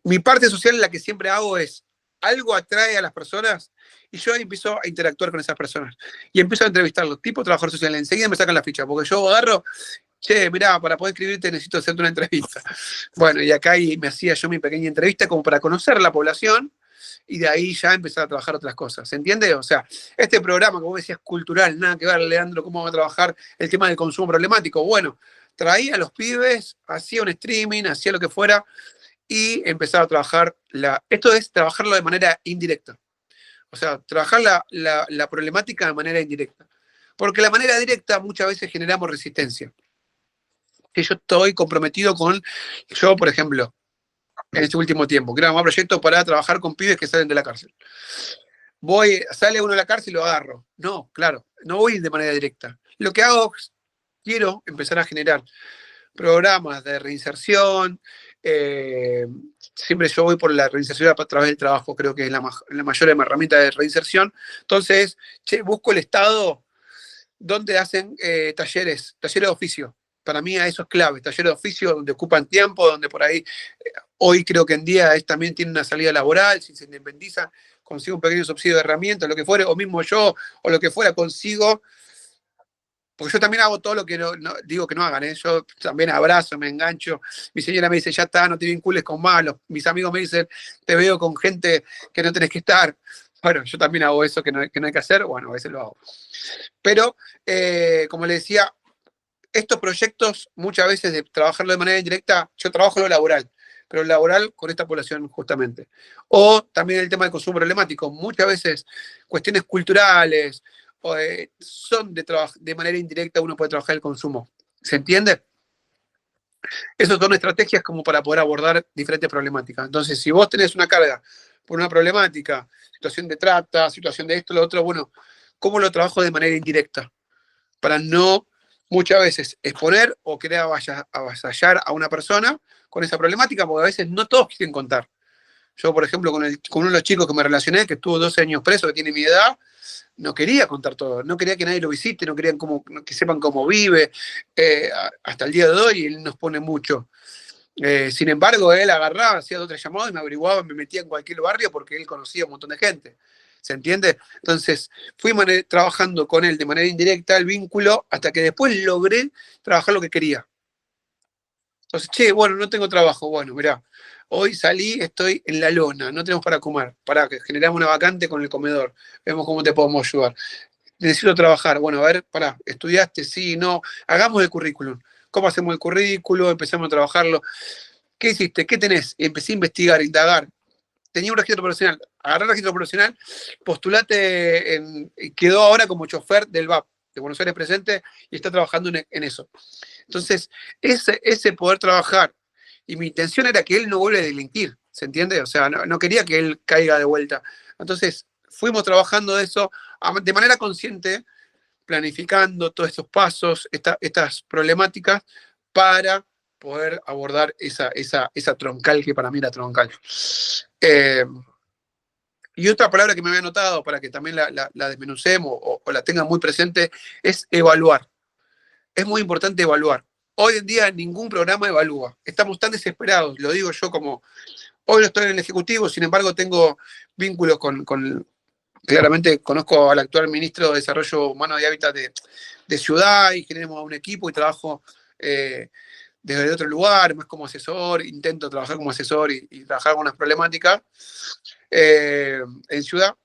Mi parte social, la que siempre hago es, algo atrae a las personas, y yo ahí empiezo a interactuar con esas personas, y empiezo a entrevistarlos, tipo trabajador social, enseguida me sacan la ficha, porque yo agarro, che, mirá, para poder escribirte necesito hacerte una entrevista. Bueno, y acá me hacía yo mi pequeña entrevista como para conocer la población, y de ahí ya empezar a trabajar otras cosas, ¿se entiende? O sea, este programa, como decías, cultural, nada que ver, Leandro, cómo va a trabajar el tema del consumo problemático. Bueno, traía a los pibes, hacía un streaming, hacía lo que fuera, y empezaba a trabajar esto es trabajarlo de manera indirecta. O sea, trabajar la problemática de manera indirecta. Porque de manera directa muchas veces generamos resistencia. Que yo estoy comprometido yo, por ejemplo, en este último tiempo, quiero armar proyectos para trabajar con pibes que salen de la cárcel. Sale uno de la cárcel y lo agarro. No, claro, no voy de manera directa. Lo que hago es, quiero empezar a generar programas de reinserción, siempre yo voy por la reinserción a través del trabajo, creo que es la mayor herramienta de reinserción. Entonces, busco el Estado donde hacen talleres de oficio. Para mí eso es clave, talleres de oficio donde ocupan tiempo, donde por ahí, hoy creo que en día también tiene una salida laboral, si se independiza, consigo un pequeño subsidio de herramientas, lo que fuere, o mismo yo, o lo que fuera, consigo, porque yo también hago todo lo que no digo que no hagan, yo también abrazo, me engancho, mi señora me dice, ya está, no te vincules con malos, mis amigos me dicen, te veo con gente que no tenés que estar, bueno, yo también hago eso que no hay que hacer, bueno, a veces lo hago. Pero, como le decía, estos proyectos, muchas veces de trabajarlo de manera indirecta, yo trabajo lo laboral, pero laboral con esta población justamente. O también el tema del consumo problemático. Muchas veces cuestiones culturales son de manera indirecta, uno puede trabajar el consumo. ¿Se entiende? Esas son estrategias como para poder abordar diferentes problemáticas. Entonces, si vos tenés una carga por una problemática, situación de trata, situación de esto, lo otro, bueno, ¿cómo lo trabajo de manera indirecta? Para no muchas veces exponer o querer avasallar a una persona con esa problemática, porque a veces no todos quieren contar. Yo, por ejemplo, con uno de los chicos que me relacioné, que estuvo 12 años preso, que tiene mi edad, no quería contar todo, no quería que nadie lo visite, no querían que sepan cómo vive. Hasta el día de hoy él nos pone mucho. Sin embargo, él agarraba, hacía otros llamados y me averiguaba, me metía en cualquier barrio porque él conocía un montón de gente. ¿Se entiende? Entonces, fui trabajando con él de manera indirecta el vínculo hasta que después logré trabajar lo que quería. Entonces, bueno, no tengo trabajo. Bueno, mirá, hoy salí, estoy en la lona, no tenemos para comer. Pará, que generamos una vacante con el comedor. Vemos cómo te podemos ayudar. Necesito trabajar. Bueno, a ver, pará, ¿estudiaste? Sí, no. Hagamos el currículum. ¿Cómo hacemos el currículum? Empezamos a trabajarlo. ¿Qué hiciste? ¿Qué tenés? Y empecé a investigar, indagar. Tenía un registro profesional. Agarré el registro profesional, postulate, quedó ahora como chofer del VAP, de Buenos Aires Presente, y está trabajando en eso. Entonces, ese poder trabajar, y mi intención era que él no vuelva a delinquir, ¿se entiende? O sea, no quería que él caiga de vuelta. Entonces, fuimos trabajando eso de manera consciente, planificando todos estos pasos, estas problemáticas, para poder abordar esa troncal que para mí era troncal. Y otra palabra que me había anotado para que también la desmenucemos o la tengan muy presente es evaluar. Es muy importante evaluar. Hoy en día ningún programa evalúa. Estamos tan desesperados, lo digo yo como, hoy no estoy en el Ejecutivo, sin embargo tengo vínculos claramente conozco al actual ministro de Desarrollo Humano y Hábitat de Ciudad y generamos un equipo y trabajo desde otro lugar, más como asesor, intento trabajar como asesor y trabajar con unas problemáticas en Ciudad.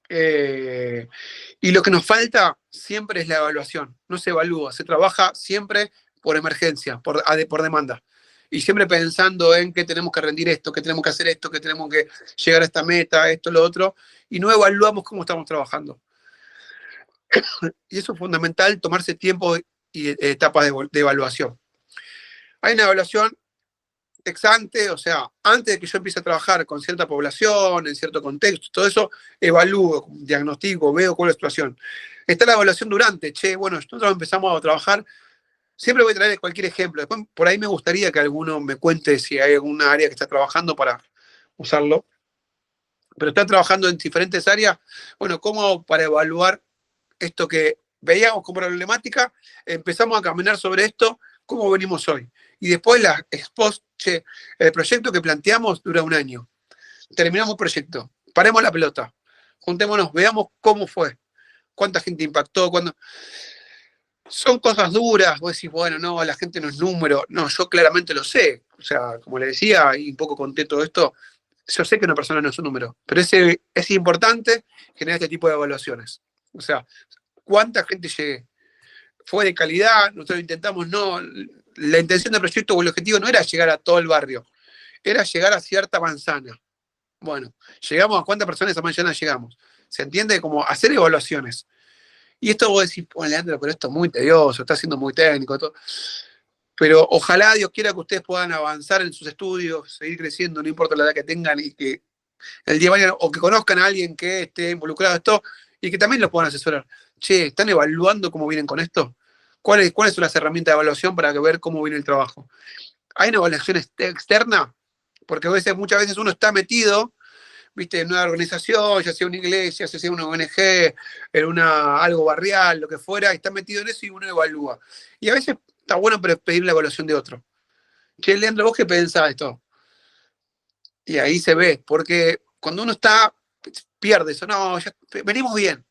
Y lo que nos falta siempre es la evaluación. No se evalúa, se trabaja siempre por emergencia, por demanda. Y siempre pensando en que tenemos que rendir esto, que tenemos que hacer esto, que tenemos que llegar a esta meta, esto, lo otro, y no evaluamos cómo estamos trabajando. Y eso es fundamental, tomarse tiempo y etapas de evaluación. Hay una evaluación ex ante, o sea, antes de que yo empiece a trabajar con cierta población, en cierto contexto, todo eso, evalúo, diagnostico, veo cuál es la situación. Está la evaluación durante, bueno, nosotros empezamos a trabajar, siempre voy a traer cualquier ejemplo, después por ahí me gustaría que alguno me cuente si hay alguna área que está trabajando para usarlo, pero está trabajando en diferentes áreas, bueno, ¿cómo para evaluar esto que veíamos como problemática, empezamos a caminar sobre esto, cómo venimos hoy? Y después la expost, el proyecto que planteamos dura un año. Terminamos el proyecto, paremos la pelota, juntémonos, veamos cómo fue, cuánta gente impactó, son cosas duras, vos decís, bueno, no, la gente no es número, no, yo claramente lo sé, o sea, como le decía, y un poco conté todo esto, yo sé que una persona no es un número, pero es importante generar este tipo de evaluaciones, o sea, cuánta gente llegue, fue de calidad, nosotros intentamos, no, la intención del proyecto o el objetivo no era llegar a todo el barrio, era llegar a cierta manzana. Bueno, llegamos a cuántas personas esa manzana llegamos. ¿Se entiende? Como hacer evaluaciones. Y esto vos decís, bueno, Leandro, pero esto es muy tedioso, está siendo muy técnico, todo. Pero ojalá Dios quiera que ustedes puedan avanzar en sus estudios, seguir creciendo, no importa la edad que tengan, y que el día de mañana, o que conozcan a alguien que esté involucrado en esto, y que también los puedan asesorar. Che, ¿están evaluando cómo vienen con esto? ¿Cuáles son las herramientas de evaluación para ver cómo viene el trabajo? hay una evaluación externa, porque muchas veces uno está metido, viste, en una organización, ya sea una iglesia, ya sea una ONG, en algo barrial, lo que fuera, y está metido en eso y uno evalúa. Y a veces está bueno pedir la evaluación de otro. Che, Leandro, ¿vos qué pensás de esto? Y ahí se ve, porque cuando uno pierde eso, no, ya venimos bien,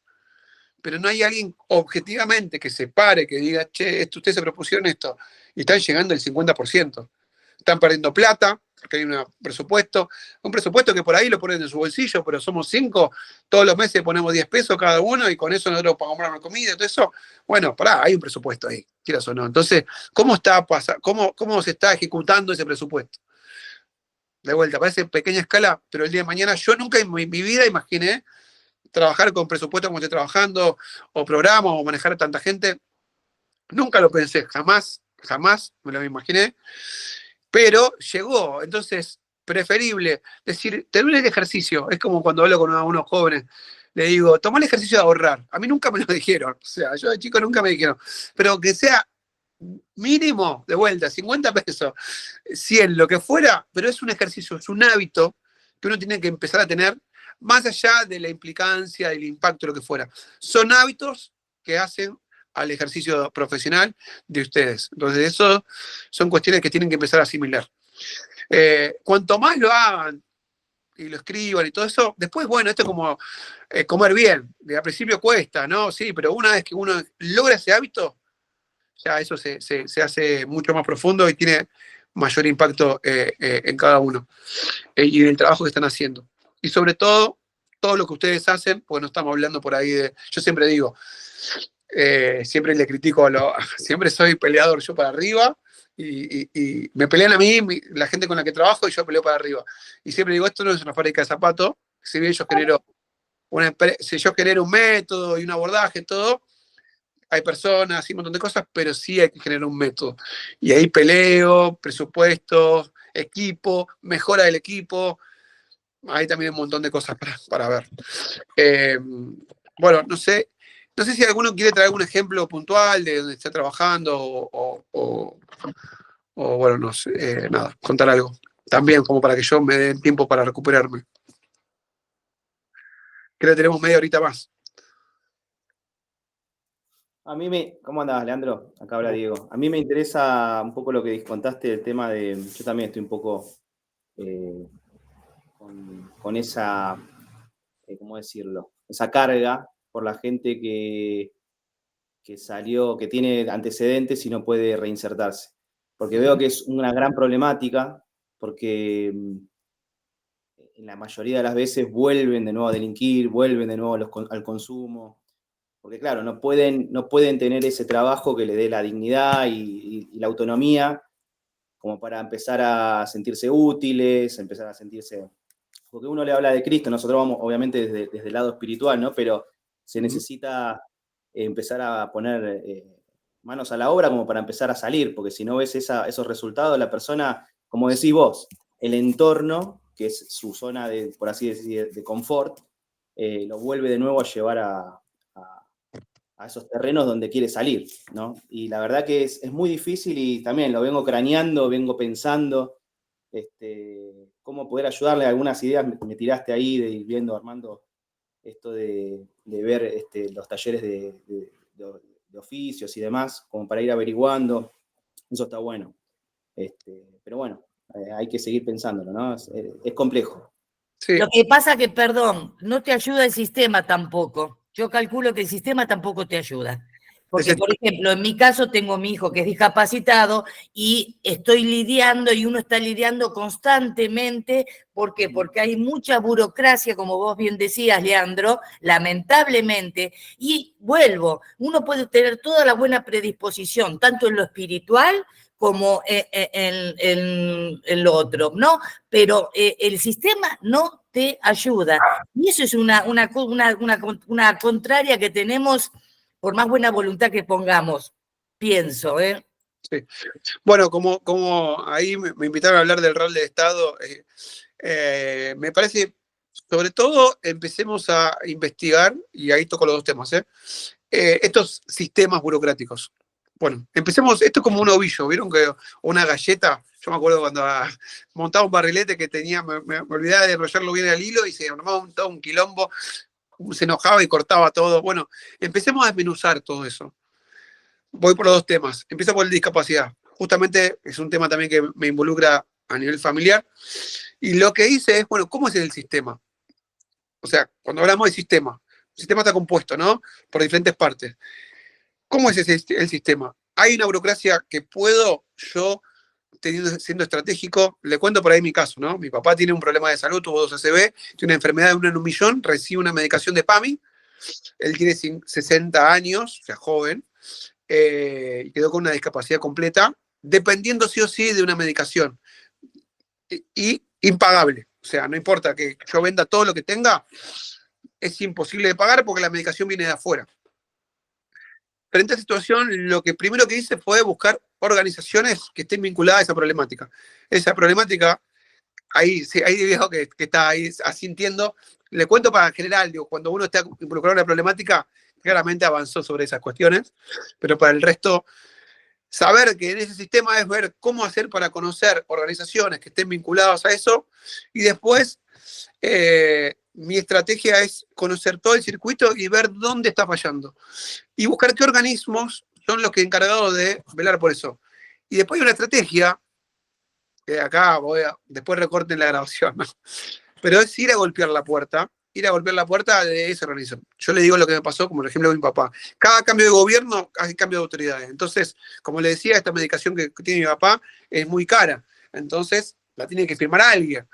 pero no hay alguien objetivamente que se pare, que diga, che, ustedes se propusieron esto, y están llegando al 50%. Están perdiendo plata, porque hay un presupuesto que por ahí lo ponen en su bolsillo, pero somos 5, todos los meses ponemos 10 pesos cada uno, y con eso nosotros para comprar una comida, todo eso, bueno, hay un presupuesto ahí, quieras o no. Entonces, ¿cómo se está ejecutando ese presupuesto? De vuelta, parece pequeña escala, pero el día de mañana yo nunca en mi vida imaginé trabajar con presupuesto como estoy trabajando, o programas, o manejar a tanta gente. Nunca lo pensé, jamás me lo imaginé, pero llegó. Entonces, preferible decir, tener el ejercicio. Es como cuando hablo con unos jóvenes, le digo, tomá el ejercicio de ahorrar. A mí nunca me lo dijeron, o sea, yo de chico nunca me dijeron, pero que sea mínimo, de vuelta, 50 pesos, 100, lo que fuera, pero es un ejercicio, es un hábito que uno tiene que empezar a tener, más allá de la implicancia, del impacto, lo que fuera. Son hábitos que hacen al ejercicio profesional de ustedes. Entonces, eso son cuestiones que tienen que empezar a asimilar. Cuanto más lo hagan y lo escriban y todo eso, después, bueno, esto es como comer bien. Al principio cuesta, ¿no? Sí, pero una vez que uno logra ese hábito, ya eso se hace mucho más profundo y tiene mayor impacto en cada uno y en el trabajo que están haciendo. Y sobre todo lo que ustedes hacen, porque no estamos hablando por ahí yo siempre digo, siempre le critico siempre soy peleador yo para arriba y me pelean a mí, la gente con la que trabajo, y yo peleo para arriba. Y siempre digo, esto no es una fábrica de zapatos, si bien yo genero un método y un abordaje, todo, hay personas y un montón de cosas, pero sí hay que generar un método. Y ahí peleo, presupuesto, equipo, mejora del equipo. Hay también un montón de cosas para ver. Bueno, no sé si alguno quiere traer algún ejemplo puntual de donde está trabajando o bueno, no sé, nada, contar algo. También como para que yo me dé tiempo para recuperarme. Creo que tenemos media horita más. ¿Cómo andás, Leandro? Acá habla Diego. A mí me interesa un poco lo que contaste del tema de, yo también estoy un poco con esa, ¿cómo decirlo? Esa carga por la gente que salió, que tiene antecedentes y no puede reinsertarse. Porque veo que es una gran problemática, porque en la mayoría de las veces vuelven de nuevo a delinquir, vuelven de nuevo al consumo. Porque claro, no pueden tener ese trabajo que le dé la dignidad y la autonomía como para empezar a sentirse útiles, empezar a sentirse... Porque uno le habla de Cristo, nosotros vamos obviamente desde el lado espiritual, ¿no? Pero se necesita empezar a poner manos a la obra como para empezar a salir, porque si no ves esos resultados, la persona, como decís vos, el entorno, que es su zona de, por así decir, de confort, lo vuelve de nuevo a llevar a esos terrenos donde quiere salir, ¿no? Y la verdad que es muy difícil y también lo vengo craneando, vengo pensando cómo poder ayudarle. Algunas ideas me tiraste ahí de ir viendo, armando esto de ver los talleres de oficios y demás, como para ir averiguando. Eso está bueno. Pero bueno, hay que seguir pensándolo, ¿no? Es complejo. Sí. Lo que pasa que, perdón, no te ayuda el sistema tampoco. Yo calculo que el sistema tampoco te ayuda. Porque, por ejemplo, en mi caso tengo a mi hijo que es discapacitado y estoy lidiando, y uno está lidiando constantemente. ¿Por qué? Porque hay mucha burocracia, como vos bien decías, Leandro, lamentablemente. Y vuelvo, uno puede tener toda la buena predisposición, tanto en lo espiritual como en lo otro, ¿no? Pero el sistema no te ayuda. Y eso es una contraria que tenemos, por más buena voluntad que pongamos, pienso, ¿eh? Sí. Bueno, como ahí me invitaron a hablar del rol de Estado, me parece, sobre todo, empecemos a investigar, y ahí toco los dos temas, estos sistemas burocráticos. Bueno, empecemos, esto es como un ovillo, ¿vieron? Una galleta Yo me acuerdo cuando montaba un barrilete que tenía, me olvidaba de enrollarlo bien al hilo y se armaba todo un quilombo, se enojaba y cortaba todo. Bueno, empecemos a desmenuzar todo eso. Voy por los dos temas. Empiezo por la discapacidad. Justamente es un tema también que me involucra a nivel familiar. Y lo que hice es, bueno, ¿cómo es el sistema? O sea, cuando hablamos de sistema, el sistema está compuesto, ¿no? Por diferentes partes. ¿Cómo es el sistema? Hay una burocracia que puedo yo, siendo estratégico, le cuento por ahí mi caso, ¿no? Mi papá tiene un problema de salud, tuvo 2 ACV, tiene una enfermedad de 1 en 1.000.000, recibe una medicación de PAMI, él tiene 60 años, o sea, joven, y quedó con una discapacidad completa, dependiendo sí o sí de una medicación, y impagable. O sea, no importa que yo venda todo lo que tenga, es imposible de pagar porque la medicación viene de afuera. Frente a esta situación, lo que primero que hice fue buscar organizaciones que estén vinculadas a esa problemática. Esa problemática, ahí viejo que está ahí asintiendo. Le cuento para general, digo, cuando uno está involucrado en la problemática, claramente avanzó sobre esas cuestiones, pero para el resto, saber que en ese sistema es ver cómo hacer para conocer organizaciones que estén vinculadas a eso, y después mi estrategia es conocer todo el circuito y ver dónde está fallando. Y buscar qué organismos son los que encargados de velar por eso. Y después hay una estrategia, que acá después recorten la grabación, ¿no? Pero es ir a golpear la puerta de ese organismo. Yo le digo lo que me pasó, como por ejemplo con mi papá. Cada cambio de gobierno hay cambio de autoridades. Entonces, como le decía, esta medicación que tiene mi papá es muy cara. Entonces, la tiene que firmar alguien.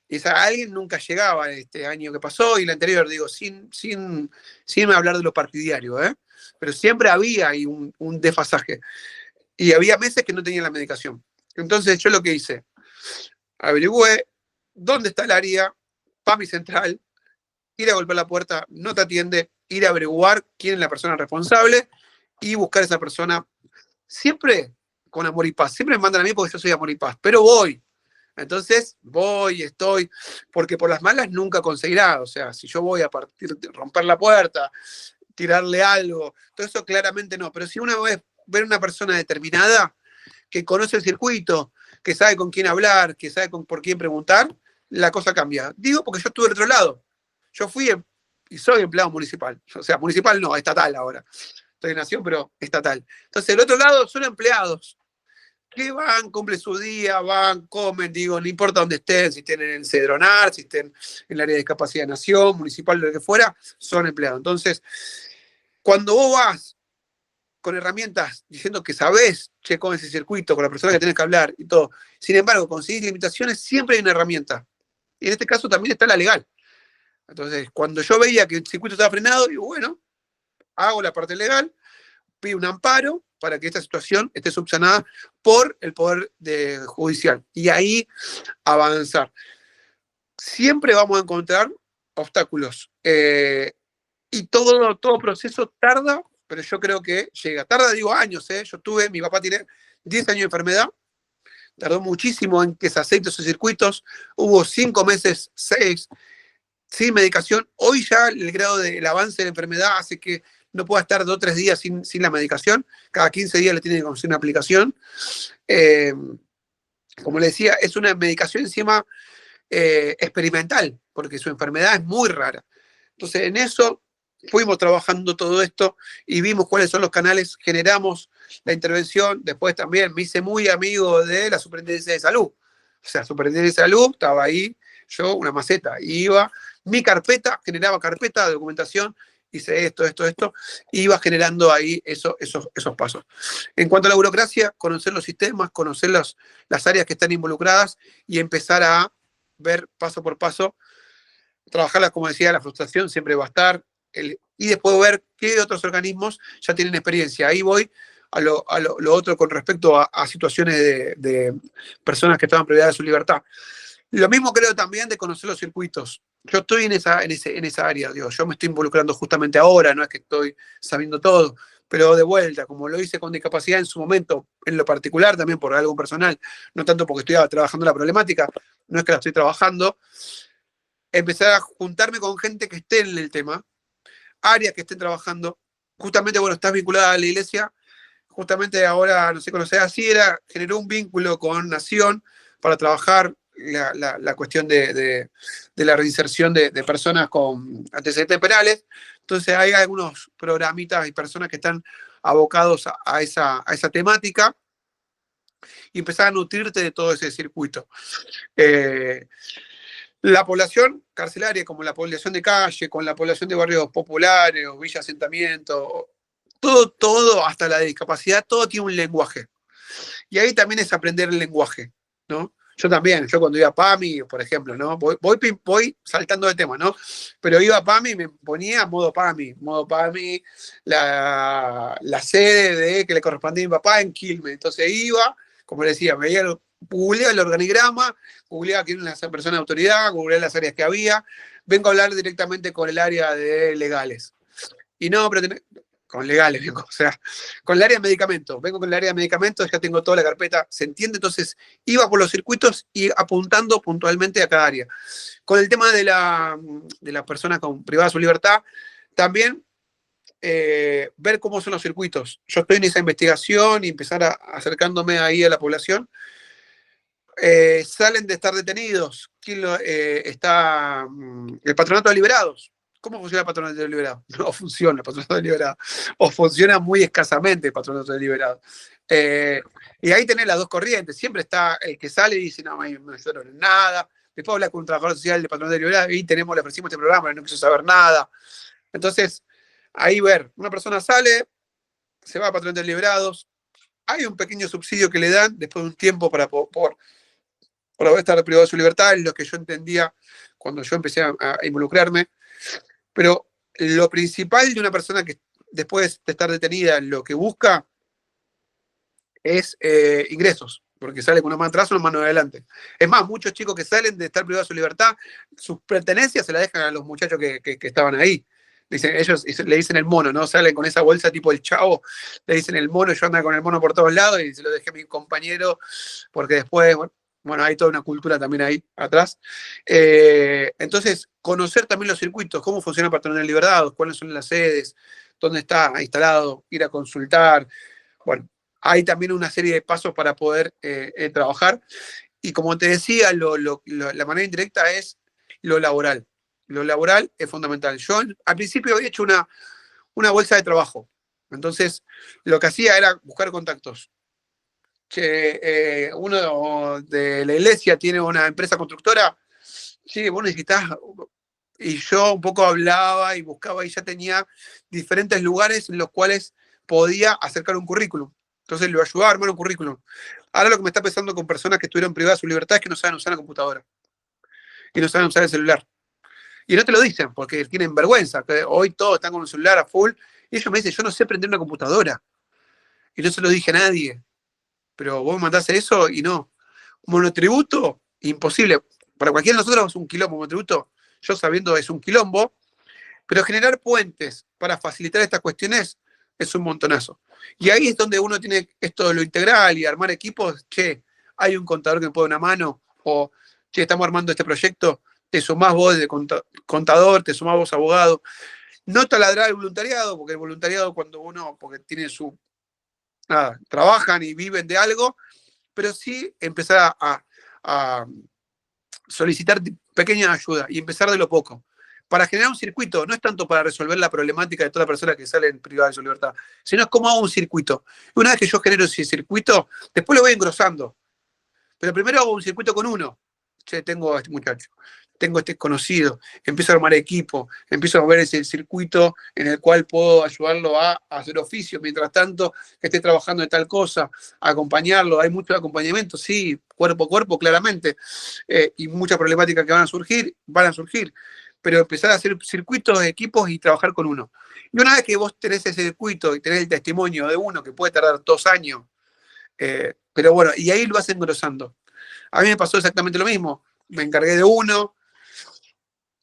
Y esa alguien nunca llegaba este año que pasó y el anterior, digo, sin hablar de lo partidario, ¿eh? Pero siempre había ahí un desfasaje. Y había meses que no tenían la medicación. Entonces yo lo que hice, averigüé dónde está el área, PAMI central, ir a golpear la puerta, no te atiende, ir a averiguar quién es la persona responsable y buscar a esa persona, siempre con amor y paz. Siempre me mandan a mí porque yo soy amor y paz, pero voy. Entonces estoy, porque por las malas nunca conseguirá. O sea, si yo voy a romper la puerta, tirarle algo, todo eso claramente no. Pero si una vez ver una persona determinada que conoce el circuito, que sabe con quién hablar, que sabe por quién preguntar, la cosa cambia. Digo porque yo estuve del otro lado. Yo fui y soy empleado municipal. O sea, municipal no, estatal ahora. Estoy en Nación, pero estatal. Entonces, el otro lado son empleados que van, cumplen su día, van, comen, digo, no importa dónde estén, si estén en el Cedronar, si estén en el área de discapacidad de Nación, municipal, lo que fuera, son empleados. Entonces, cuando vos vas con herramientas diciendo que sabés, che, cómo es ese circuito, con la persona que tenés que hablar y todo, sin embargo, conseguís limitaciones, siempre hay una herramienta. Y en este caso también está la legal. Entonces, cuando yo veía que el circuito estaba frenado, digo, bueno, hago la parte legal, pido un amparo para que esta situación esté subsanada por el poder judicial. Y ahí avanzar. Siempre vamos a encontrar obstáculos. Y todo proceso tarda, pero yo creo que llega. Tarda, digo, años. Mi papá tiene 10 años de enfermedad. Tardó muchísimo en que se aceiten esos circuitos. Hubo 5 meses, 6, sin medicación. Hoy ya el grado del avance de la enfermedad hace que no pueda estar 2 o 3 días sin la medicación. Cada 15 días le tiene que hacer una aplicación. Como le decía, es una medicación encima experimental, porque su enfermedad es muy rara. Entonces, en eso fuimos trabajando todo esto y vimos cuáles son los canales, generamos la intervención. Después también me hice muy amigo de la Superintendencia de Salud. O sea, Superintendencia de Salud, estaba ahí, yo, una maceta, iba, mi carpeta, generaba carpeta de documentación, hice esto, y iba generando ahí esos pasos. En cuanto a la burocracia, conocer los sistemas, conocer las áreas que están involucradas y empezar a ver paso por paso, trabajarla, como decía, la frustración siempre va a estar, y después ver qué otros organismos ya tienen experiencia. Ahí voy a lo otro con respecto a situaciones de personas que estaban privadas de su libertad. Lo mismo creo también de conocer los circuitos. Yo estoy en esa área, digo, yo me estoy involucrando justamente ahora, no es que estoy sabiendo todo, pero de vuelta, como lo hice con discapacidad en su momento, en lo particular también por algo personal, no tanto porque estoy trabajando la problemática, no es que la estoy trabajando, empezar a juntarme con gente que esté en el tema, áreas que estén trabajando, justamente, bueno, estás vinculada a la iglesia, justamente ahora, no sé, conocer a Sierra, generó un vínculo con Nación para trabajar la cuestión de la reinserción de personas con antecedentes penales. Entonces hay algunos programitas y personas que están abocados a esa temática y empezar a nutrirte de todo ese circuito. La población carcelaria, como la población de calle, con la población de barrios populares o villa asentamiento, todo, hasta la discapacidad, todo tiene un lenguaje. Y ahí también es aprender el lenguaje, ¿no? Yo también, yo cuando iba a PAMI, por ejemplo, ¿no? Voy saltando de tema, ¿no? Pero iba a PAMI y me ponía modo PAMI, la sede de que le correspondía a mi papá en Quilmes. Entonces iba, como le decía, googleaba el organigrama, googleaba quién era esa persona de autoridad, googleaba las áreas que había, vengo a hablar directamente con el área de legales. Y no, pero con legales, vengo, o sea, con el área de medicamentos, vengo con el área de medicamentos, ya tengo toda la carpeta, ¿se entiende? Entonces, iba por los circuitos y apuntando puntualmente a cada área. Con el tema de las personas privadas de su libertad, también ver cómo son los circuitos. Yo estoy en esa investigación y empezar acercándome ahí a la población. Salen de estar detenidos. Está el Patronato de Liberados. ¿Cómo funciona el Patronato de Liberados? No funciona el Patronato de Liberados. O funciona muy escasamente el Patronato de Liberados. Y ahí tenés las dos corrientes. Siempre está el que sale y dice, no me ayudaron en nada. Después habla con un trabajador social del Patronato de Liberados y le ofrecimos este programa y no quiso saber nada. Entonces, ahí ver, una persona sale, se va a Patronato de Liberados, hay un pequeño subsidio que le dan después de un tiempo por haber estado privado de su libertad, es lo que yo entendía cuando yo empecé a involucrarme. Pero lo principal de una persona que después de estar detenida, lo que busca es ingresos, porque sale con una mano atrás o una mano adelante. Es más, muchos chicos que salen de estar privados de su libertad, sus pertenencias se las dejan a los muchachos que estaban ahí. Ellos le dicen el mono, ¿no? Salen con esa bolsa tipo el Chavo, le dicen el mono, yo ando con el mono por todos lados y se lo dejé a mi compañero, porque después, bueno, hay toda una cultura también ahí atrás. Entonces, conocer también los circuitos, cómo funciona el Patronato de Liberados, cuáles son las sedes, dónde está instalado, ir a consultar. Bueno, hay también una serie de pasos para poder trabajar. Y como te decía, la manera indirecta es lo laboral. Lo laboral es fundamental. Yo al principio había hecho una bolsa de trabajo. Entonces, lo que hacía era buscar contactos. Que uno de la iglesia tiene una empresa constructora, sí, vos necesitas, y yo un poco hablaba y buscaba y ya tenía diferentes lugares en los cuales podía acercar un currículum. Entonces lo ayudaba a armar un currículum. Ahora lo que me está pasando con personas que estuvieron privadas de su libertad es que no saben usar la computadora y no saben usar el celular. Y no te lo dicen porque tienen vergüenza, que hoy todos están con el celular a full, y ellos me dicen, yo no sé prender una computadora. Y no se lo dije a nadie. Pero vos me mandás eso y no. Monotributo, imposible. Para cualquiera de nosotros es un quilombo. Monotributo, yo sabiendo, es un quilombo. Pero generar puentes para facilitar estas cuestiones es un montonazo. Y ahí es donde uno tiene esto de lo integral y armar equipos. Che, hay un contador que me puede dar una mano. O, che, estamos armando este proyecto. Te sumás vos de contador, te sumás vos abogado. No taladrar el voluntariado, porque el voluntariado cuando uno, porque tiene su... Nada, trabajan y viven de algo, pero sí empezar a solicitar pequeña ayuda y empezar de lo poco. Para generar un circuito, no es tanto para resolver la problemática de toda persona que sale privada de su libertad, sino es cómo hago un circuito. Y una vez que yo genero ese circuito, después lo voy engrosando. Pero primero hago un circuito con uno. Che, tengo a este muchacho, tengo este conocido, empiezo a armar equipo, empiezo a ver ese circuito en el cual puedo ayudarlo a hacer oficio, mientras tanto que esté trabajando de tal cosa, acompañarlo, hay mucho acompañamiento, sí, cuerpo a cuerpo, claramente, y muchas problemáticas que van a surgir, pero empezar a hacer circuitos, equipos y trabajar con uno. Y una vez que vos tenés ese circuito y tenés el testimonio de uno que puede tardar 2 años, pero bueno, y ahí lo vas engrosando. A mí me pasó exactamente lo mismo. Me encargué de uno,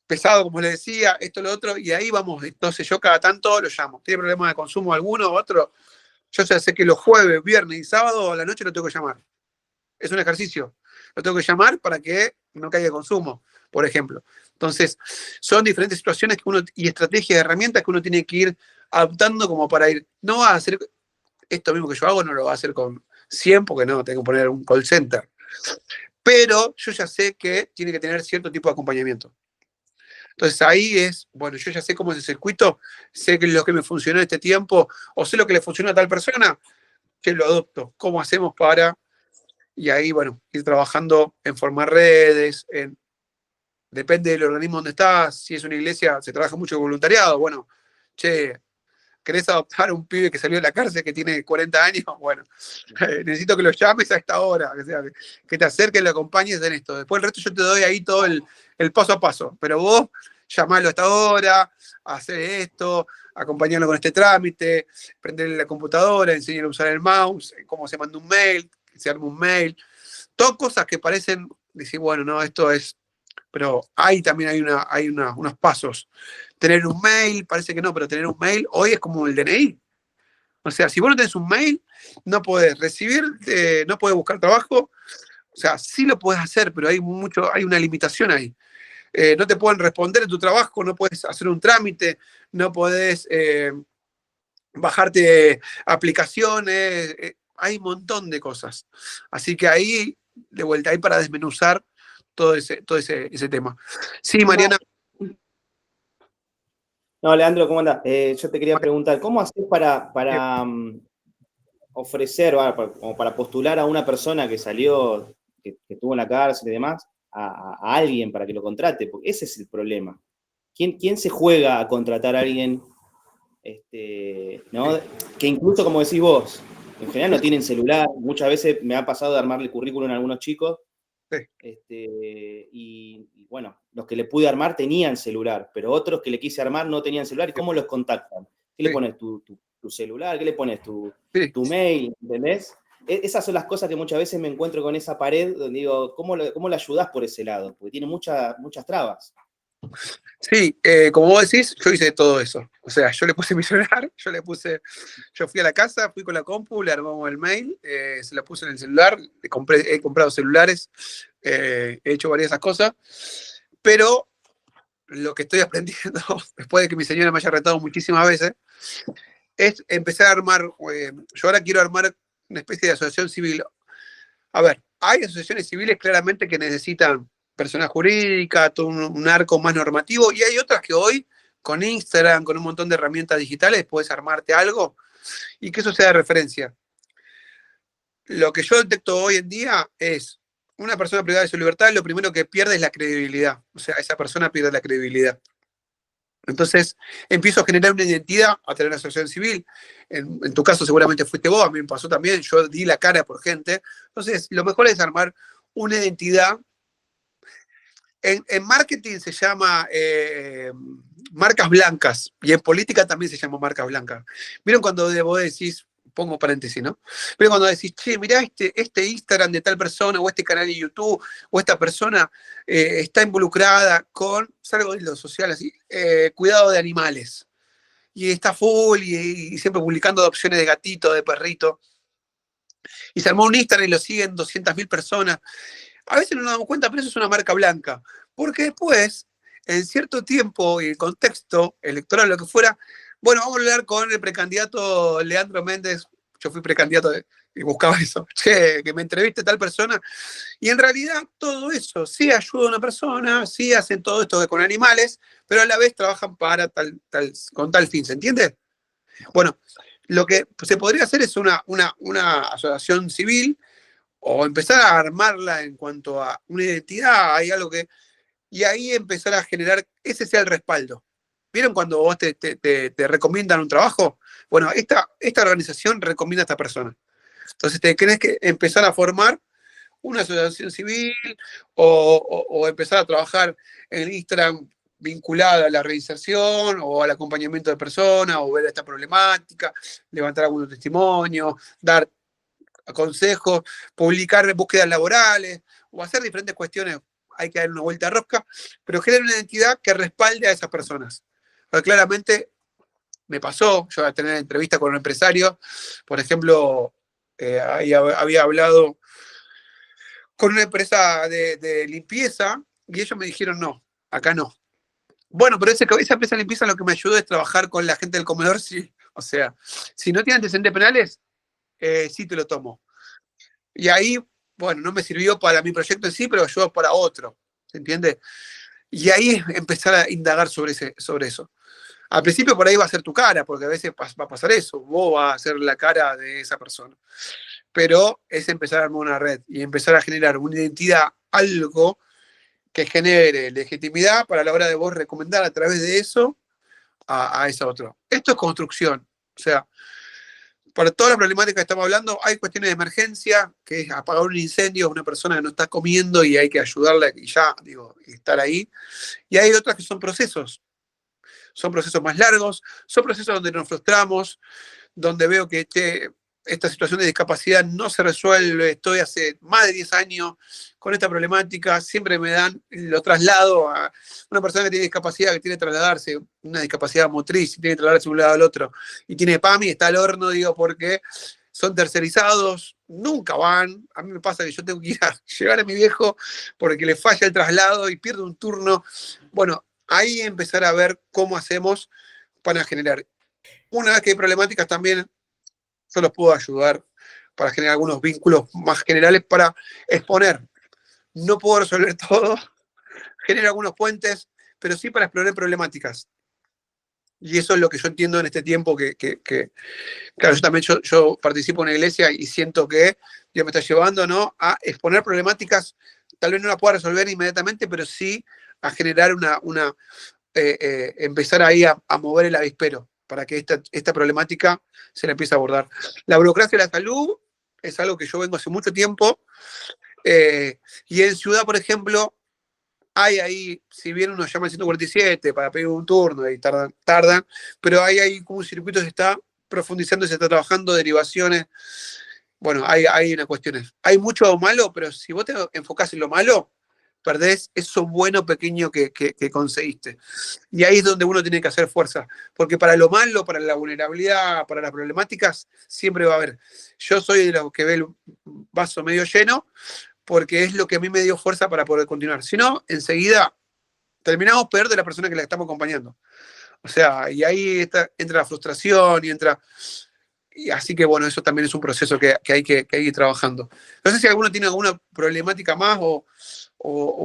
pesado, como les decía, esto, lo otro, y ahí vamos. Entonces yo cada tanto lo llamo. ¿Tiene problemas de consumo alguno u otro? Yo ya sé que los jueves, viernes y sábado a la noche lo tengo que llamar. Es un ejercicio. Lo tengo que llamar para que no caiga consumo, por ejemplo. Entonces, son diferentes situaciones que uno, y estrategias, herramientas que uno tiene que ir adaptando como para ir. No va a hacer esto mismo que yo hago no lo va a hacer con 100 porque no, tengo que poner un call center. Pero yo ya sé que tiene que tener cierto tipo de acompañamiento. Entonces ahí es, bueno, yo ya sé cómo es el circuito, sé que lo que me funcionó en este tiempo, o sé lo que le funcionó a tal persona, que lo adopto. ¿Cómo hacemos para...? Y ahí, bueno, ir trabajando en formar redes, depende del organismo donde estás, si es una iglesia, se trabaja mucho con voluntariado, bueno, che, ¿querés adoptar a un pibe que salió de la cárcel que tiene 40 años? Bueno, necesito que lo llames a esta hora, o sea, que te acerques, lo acompañes en esto. Después el resto yo te doy ahí todo el paso a paso, pero vos llamalo a esta hora, hacer esto, acompañarlo con este trámite, prenderle la computadora, enseñarle a usar el mouse, cómo se manda un mail, que se arma un mail, todas cosas que parecen, decir, bueno, no, esto es, pero ahí también hay unos pasos. Tener un mail, parece que no, pero tener un mail hoy es como el DNI. O sea, si vos no tenés un mail, no podés recibir, no podés buscar trabajo. O sea, sí lo podés hacer, pero hay una limitación ahí. No te pueden responder en tu trabajo, no podés hacer un trámite, no podés bajarte aplicaciones, hay un montón de cosas. Así que ahí, de vuelta, ahí para desmenuzar todo ese tema. Sí, Mariana. No, Leandro, ¿cómo andás? Yo te quería preguntar, ¿cómo haces para ofrecer, como para postular a una persona que salió, que estuvo en la cárcel y demás, a alguien para que lo contrate? Porque ese es el problema. ¿Quién se juega a contratar a alguien, ¿no? Que incluso, como decís vos, en general no tienen celular? Muchas veces me ha pasado de armarle currículum a algunos chicos, y bueno, los que le pude armar tenían celular, pero otros que le quise armar no tenían celular. ¿Y cómo los contactan? ¿Qué le pones? ¿Tu celular? ¿Qué le pones? ¿Tu mail? ¿Entendés? Esas son las cosas que muchas veces me encuentro con esa pared donde digo, ¿cómo le ayudás por ese lado? Porque tiene muchas trabas. Sí, como vos decís, yo hice todo eso. O sea, yo le puse mi celular, yo fui a la casa, fui con la compu, le armamos el mail, se la puse en el celular, he comprado celulares, he hecho varias de esas cosas, pero lo que estoy aprendiendo, después de que mi señora me haya retado muchísimas veces, es empezar a armar, yo ahora quiero armar una especie de asociación civil. A ver, hay asociaciones civiles claramente que necesitan persona jurídica, todo un arco más normativo, y hay otras que hoy, con Instagram, con un montón de herramientas digitales, puedes armarte algo y que eso sea de referencia. Lo que yo detecto hoy en día es una persona privada de su libertad, lo primero que pierde es la credibilidad. O sea, esa persona pierde la credibilidad. Entonces, empiezo a generar una identidad a tener una asociación civil. En tu caso seguramente fuiste vos, a mí me pasó también, yo di la cara por gente. Entonces, lo mejor es armar una identidad. En marketing se llama marcas blancas, y en política también se llama marcas blancas. ¿Vieron cuando vos decís, pongo paréntesis, ¿no? Pero cuando decís, che, mirá este Instagram de tal persona, o este canal de YouTube, o esta persona está involucrada con, salgo de lo social así, cuidado de animales. Y está full y siempre publicando adopciones de gatito, de perrito. Y se armó un Instagram y lo siguen 200.000 personas. A veces no nos damos cuenta, pero eso es una marca blanca. Porque después, en cierto tiempo y el contexto electoral, lo que fuera, bueno, vamos a hablar con el precandidato Leandro Méndez. Yo fui precandidato y buscaba eso. Che, que me entreviste tal persona. Y en realidad todo eso sí ayuda a una persona, sí hacen todo esto con animales, pero a la vez trabajan para con tal fin, ¿se entiende? Bueno, lo que se podría hacer es una asociación civil o empezar a armarla en cuanto a una identidad, hay algo que... Y ahí empezar a generar, ese sea el respaldo. ¿Vieron cuando vos te recomiendan un trabajo? Bueno, esta organización recomienda a esta persona. Entonces te tenés que empezar a formar una asociación civil o empezar a trabajar en Instagram vinculada a la reinserción o al acompañamiento de personas o ver esta problemática, levantar algunos testimonios, dar consejos, publicar búsquedas laborales o hacer diferentes cuestiones. Hay que dar una vuelta a rosca, pero generar una identidad que respalde a esas personas. Porque claramente me pasó, yo a tener entrevista con un empresario, por ejemplo, había hablado con una empresa de limpieza y ellos me dijeron no, acá no. Bueno, pero esa empresa de limpieza lo que me ayudó es trabajar con la gente del comedor, sí. O sea, si no tiene antecedentes penales, sí te lo tomo. Y ahí, bueno, no me sirvió para mi proyecto en sí, pero ayudó para otro, ¿se entiende? Y ahí empezar a indagar sobre eso. Al principio por ahí va a ser tu cara, porque a veces va a pasar eso, vos vas a ser la cara de esa persona. Pero es empezar a armar una red y empezar a generar una identidad, algo que genere legitimidad para la hora de vos recomendar a través de eso a ese otro. Esto es construcción. O sea, para toda la problemática que estamos hablando, hay cuestiones de emergencia, que es apagar un incendio a una persona que no está comiendo y hay que ayudarla y ya, digo, estar ahí. Y hay otras que son procesos más largos, son procesos donde nos frustramos, donde veo que esta situación de discapacidad no se resuelve, estoy hace más de 10 años con esta problemática, siempre lo traslado a una persona que tiene discapacidad, que tiene que trasladarse, una discapacidad motriz, y tiene que trasladarse de un lado al otro, y tiene PAMI, está al horno, digo, porque son tercerizados, nunca van. A mí me pasa que yo tengo que ir a llevar a mi viejo porque le falla el traslado y pierdo un turno. Bueno, ahí empezar a ver cómo hacemos para generar. Una vez que hay problemáticas también, yo los puedo ayudar para generar algunos vínculos más generales para exponer. No puedo resolver todo, generar algunos puentes, pero sí para explorar problemáticas. Y eso es lo que yo entiendo en este tiempo claro, yo también yo participo en una iglesia y siento que Dios me está llevando, ¿no?, a exponer problemáticas, tal vez no la pueda resolver inmediatamente, pero sí a generar empezar ahí a mover el avispero para que esta problemática se la empiece a abordar. La burocracia de la salud es algo que yo vengo hace mucho tiempo, y en Ciudad, por ejemplo, hay ahí, si bien uno llama al 147 para pedir un turno y tardan, pero hay ahí como un circuito se está profundizando, se está trabajando, derivaciones. Bueno, hay una cuestión. Hay mucho malo, pero si vos te enfocás en lo malo, perdés eso bueno pequeño que conseguiste. Y ahí es donde uno tiene que hacer fuerza. Porque para lo malo, para la vulnerabilidad, para las problemáticas, siempre va a haber. Yo soy de los que ve el vaso medio lleno, porque es lo que a mí me dio fuerza para poder continuar. Si no, enseguida terminamos peor de la persona que la estamos acompañando. O sea, y ahí entra la frustración y así que bueno, eso también es un proceso que hay que ir trabajando. No sé si alguno tiene alguna problemática más o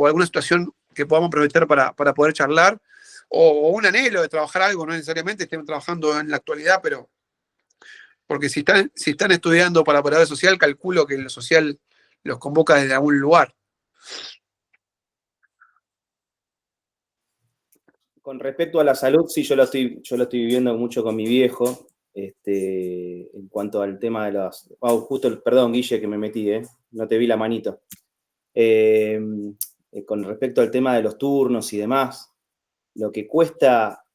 alguna situación que podamos aprovechar para poder charlar, o un anhelo de trabajar algo, no necesariamente estén trabajando en la actualidad, pero porque si están estudiando para operador social, calculo que lo social los convoca desde algún lugar. Con respecto a la salud, sí, yo lo estoy viviendo mucho con mi viejo. En cuanto al tema de los... Oh, justo, perdón, Guille, que me metí, no te vi la manito. Con respecto al tema de los turnos y demás, lo que cuesta,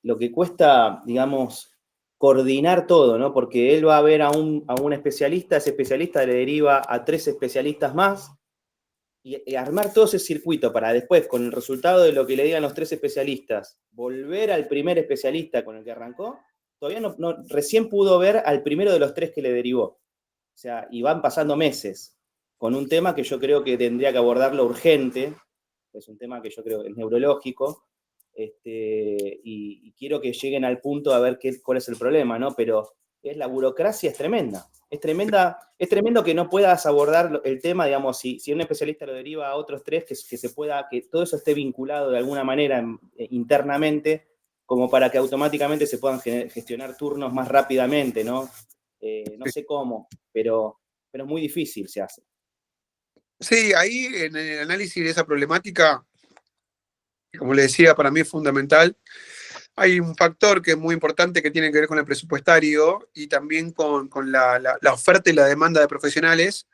digamos, coordinar todo, ¿no? Porque él va a ver a un especialista, ese especialista le deriva a 3 especialistas más, y armar todo ese circuito para después, con el resultado de lo que le digan los 3 especialistas, volver al primer especialista con el que arrancó, todavía recién pudo ver al primero de los 3 que le derivó. O sea, y van pasando meses con un tema que yo creo que tendría que abordarlo urgente, es un tema que yo creo que es neurológico, y quiero que lleguen al punto a ver cuál es el problema, ¿no? Pero la burocracia es tremenda. Es tremendo que no puedas abordar el tema, digamos, si un especialista lo deriva a otros 3, que todo eso esté vinculado de alguna manera internamente, como para que automáticamente se puedan gestionar turnos más rápidamente, ¿no? No sé cómo, pero es muy difícil se hace. Sí, ahí en el análisis de esa problemática, como le decía, para mí es fundamental. Hay un factor que es muy importante que tiene que ver con el presupuestario y también con la oferta y la demanda de profesionales.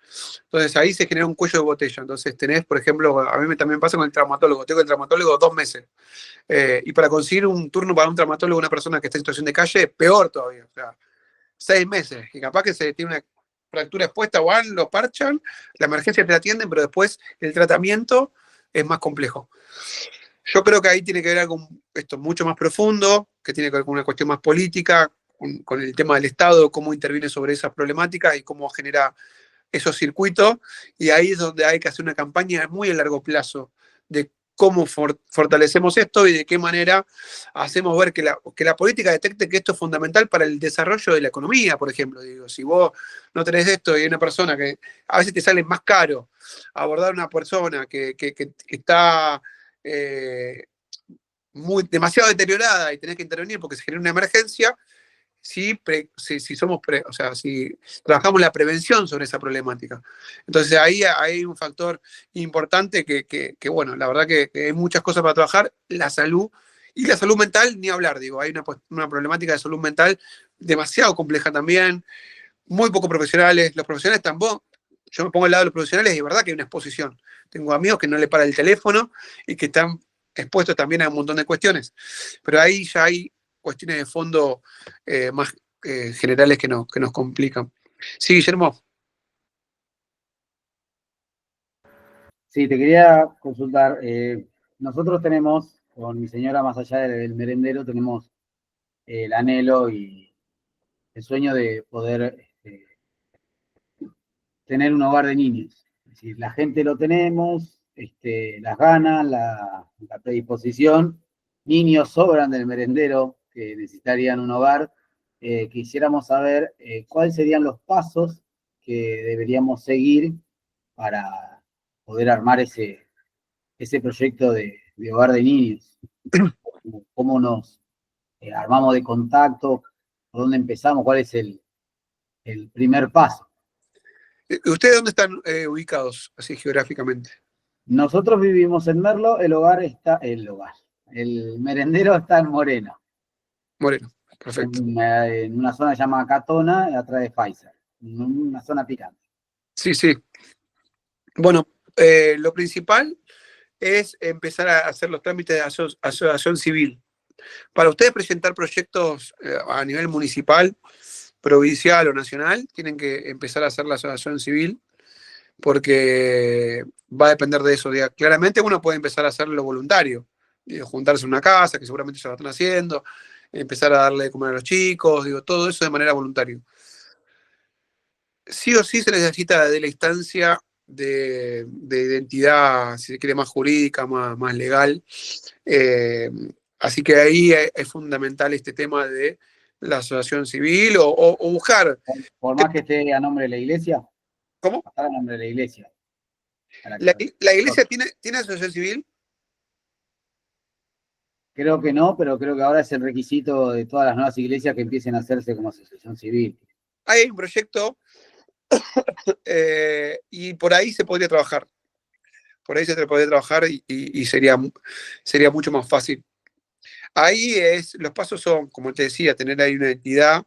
Entonces ahí se genera un cuello de botella. Entonces tenés, por ejemplo, a mí también pasa con el traumatólogo. Tengo el traumatólogo 2 meses. Y para conseguir un turno para un traumatólogo, una persona que está en situación de calle, peor todavía. O sea, 6 meses. Y capaz que se tiene una fractura expuesta, van, lo parchan, la emergencia te la atienden, pero después el tratamiento es más complejo. Yo creo que ahí tiene que ver algo esto mucho más profundo, que tiene que ver con una cuestión más política, con el tema del Estado, cómo interviene sobre esas problemáticas y cómo genera esos circuitos. Y ahí es donde hay que hacer una campaña muy a largo plazo de cómo fortalecemos esto y de qué manera hacemos ver que la política detecte que esto es fundamental para el desarrollo de la economía, por ejemplo. Digo, si vos no tenés esto y hay una persona que a veces te sale más caro abordar a una persona que está demasiado deteriorada y tenés que intervenir porque se genera una emergencia, si trabajamos la prevención sobre esa problemática. Entonces ahí hay un factor importante que bueno, la verdad que hay muchas cosas para trabajar, la salud y la salud mental, ni hablar, digo, hay una problemática de salud mental demasiado compleja también, muy poco profesionales, los profesionales tampoco, yo me pongo al lado de los profesionales y de verdad que hay una exposición. Tengo amigos que no le para el teléfono y que están expuestos también a un montón de cuestiones, pero ahí ya hay cuestiones de fondo más generales que nos complican. Sí, Guillermo. Sí, te quería consultar. Nosotros tenemos, con mi señora, más allá del merendero, tenemos el anhelo y el sueño de poder tener un hogar de niños. Es decir, la gente lo tenemos, las ganas, la predisposición. Niños sobran del merendero que necesitarían un hogar. Quisiéramos saber cuáles serían los pasos que deberíamos seguir para poder armar ese proyecto de hogar de niños. ¿Cómo nos armamos de contacto? ¿Por dónde empezamos? ¿Cuál es el primer paso? ¿Ustedes dónde están ubicados, así geográficamente? Nosotros vivimos en Merlo, el merendero está en Moreno. Moreno, perfecto. En una zona llamada Catona, atrás de Pfizer. Una zona picante. Sí, sí. Bueno, lo principal es empezar a hacer los trámites de asociación civil. Para ustedes presentar proyectos a nivel municipal, provincial o nacional, tienen que empezar a hacer la asociación civil, porque va a depender de eso. Claramente uno puede empezar a hacerlo voluntario, juntarse en una casa, que seguramente ya lo están haciendo, empezar a darle de comer a los chicos, todo eso de manera voluntaria. Sí o sí se necesita de la instancia de identidad, si se quiere, más jurídica, más legal. Así que ahí es fundamental este tema de la asociación civil o buscar. Por más que esté a nombre de la iglesia. ¿Cómo? A nombre de la iglesia. ¿La iglesia tiene asociación civil? Creo que no, pero creo que ahora es el requisito de todas las nuevas iglesias que empiecen a hacerse como asociación civil. Hay un proyecto y por ahí se podría trabajar. Por ahí se podría trabajar y sería mucho más fácil. Ahí los pasos son, como te decía, tener ahí una entidad,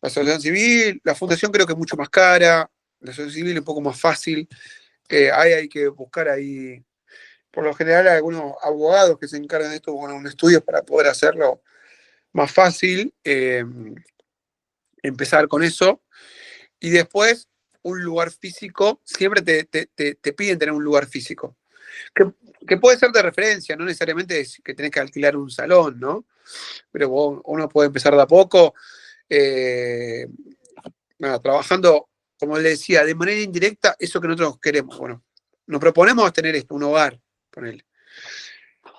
la asociación civil, la fundación creo que es mucho más cara, la asociación civil es un poco más fácil. Hay que buscar ahí, por lo general, algunos abogados que se encargan de esto con un estudio para poder hacerlo más fácil, empezar con eso. Y después, un lugar físico, siempre te piden tener un lugar físico. Que puede ser de referencia, no necesariamente es que tenés que alquilar un salón, ¿no? Pero uno puede empezar de a poco, trabajando, como le decía, de manera indirecta, eso que nosotros queremos. Bueno, nos proponemos tener esto, un hogar, ponele.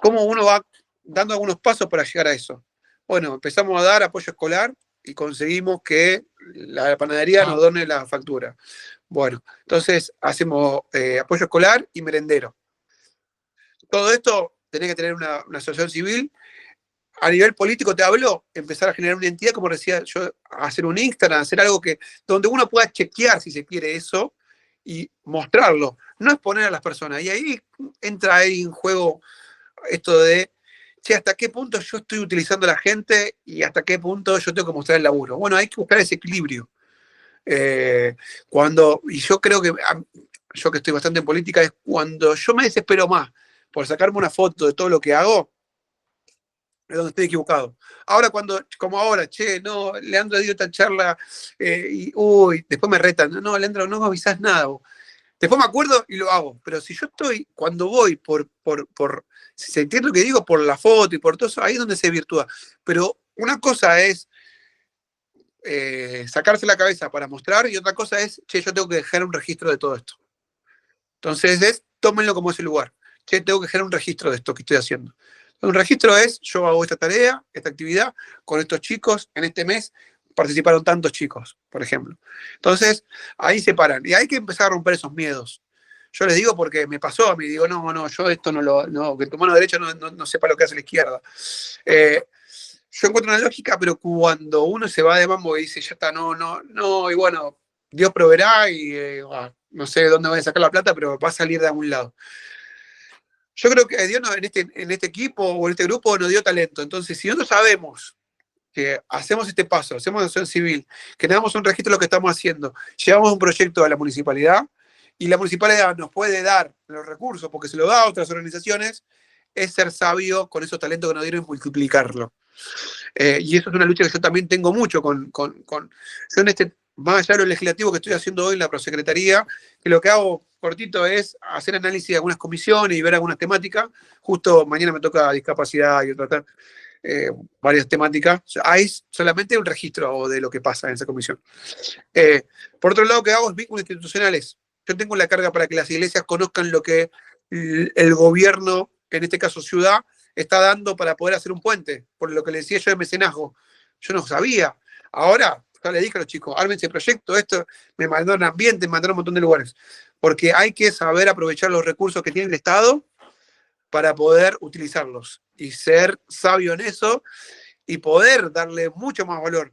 ¿Cómo uno va dando algunos pasos para llegar a eso? Bueno, empezamos a dar apoyo escolar y conseguimos que la panadería nos done la factura. Bueno, entonces hacemos apoyo escolar y merendero. Todo esto tenés que tener una asociación civil. A nivel político te hablo, empezar a generar una entidad, como decía yo, hacer un Instagram, hacer algo donde uno pueda chequear, si se quiere, eso y mostrarlo. No exponer a las personas. Y ahí entra ahí en juego esto de, che, ¿hasta qué punto yo estoy utilizando a la gente y hasta qué punto yo tengo que mostrar el laburo? Bueno, hay que buscar ese equilibrio. Y yo creo que, yo que estoy bastante en política, es cuando yo me desespero más por sacarme una foto de todo lo que hago, es donde estoy equivocado. Ahora como ahora, che, no, Leandro dio esta charla, después me retan, no, Leandro, no me avisás nada vos. Después me acuerdo y lo hago, pero si yo cuando voy si se entiende lo que digo, por la foto y por todo eso, ahí es donde se virtúa. Pero una cosa es sacarse la cabeza para mostrar y otra cosa es, che, yo tengo que dejar un registro de todo esto. Entonces tómenlo como ese lugar. che, tengo que generar un registro de esto que estoy haciendo. Un registro es, yo hago esta tarea, esta actividad, con estos chicos, en este mes participaron tantos chicos, por ejemplo. Entonces, ahí se paran. Y hay que empezar a romper esos miedos. Yo les digo porque me pasó a mí, digo, no, yo esto que tu mano derecha no sepa lo que hace la izquierda. Yo encuentro una lógica, pero cuando uno se va de mambo y dice, ya está, y bueno, Dios proveerá y no sé de dónde voy a sacar la plata, pero va a salir de algún lado. Yo creo que Dios en este equipo o en este grupo nos dio talento. Entonces, si nosotros sabemos que hacemos este paso, hacemos acción civil, generamos un registro de lo que estamos haciendo, llevamos un proyecto a la municipalidad y la municipalidad nos puede dar los recursos porque se lo da a otras organizaciones, es ser sabio con esos talentos que nos dieron y multiplicarlo. Y eso es una lucha que yo también tengo mucho yo más allá de lo legislativo que estoy haciendo hoy en la prosecretaría, que lo que hago cortito es hacer análisis de algunas comisiones y ver algunas temáticas. Justo mañana me toca discapacidad y tratar varias temáticas. O sea, hay solamente un registro de lo que pasa en esa comisión. Por otro lado, lo que hago es vínculos institucionales. Yo tengo la carga para que las iglesias conozcan lo que el gobierno, en este caso ciudad, está dando para poder hacer un puente. Por lo que le decía yo de mecenazgo. Yo no sabía. Ahora, ya le dije a los chicos, ármense el proyecto, esto, me mandaron ambiente, me mandaron un montón de lugares. Porque hay que saber aprovechar los recursos que tiene el Estado para poder utilizarlos y ser sabio en eso y poder darle mucho más valor.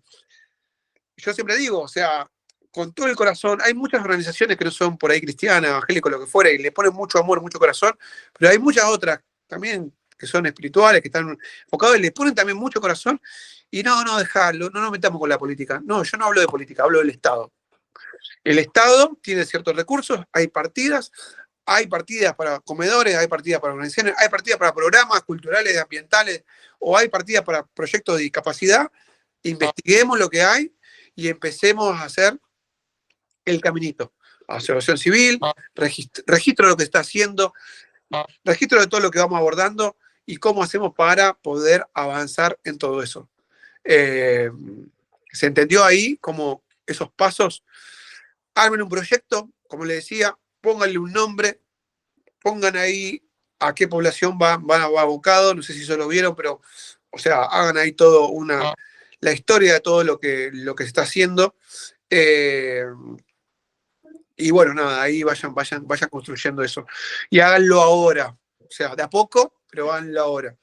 Yo siempre digo, o sea, con todo el corazón, hay muchas organizaciones que no son por ahí cristianas, evangélicos, lo que fuera, y le ponen mucho amor, mucho corazón, pero hay muchas otras también que son espirituales, que están enfocados y le ponen también mucho corazón, y dejarlo, no nos metamos con la política. No, yo no hablo de política, hablo del Estado. El Estado tiene ciertos recursos, hay partidas para comedores, hay partidas para organizaciones, hay partidas para programas culturales, ambientales, o hay partidas para proyectos de discapacidad. Investiguemos lo que hay y empecemos a hacer el caminito. Asociación civil, registro de lo que está haciendo, registro de todo lo que vamos abordando y cómo hacemos para poder avanzar en todo eso. ¿Se entendió ahí como esos pasos? Armen un proyecto, como les decía, pónganle un nombre, pongan ahí a qué población va abocado, no sé si eso lo vieron, pero, o sea, hagan ahí todo la historia de todo lo que se está haciendo. Y bueno, nada, ahí vayan construyendo eso. Y háganlo ahora, o sea, de a poco, pero háganlo ahora.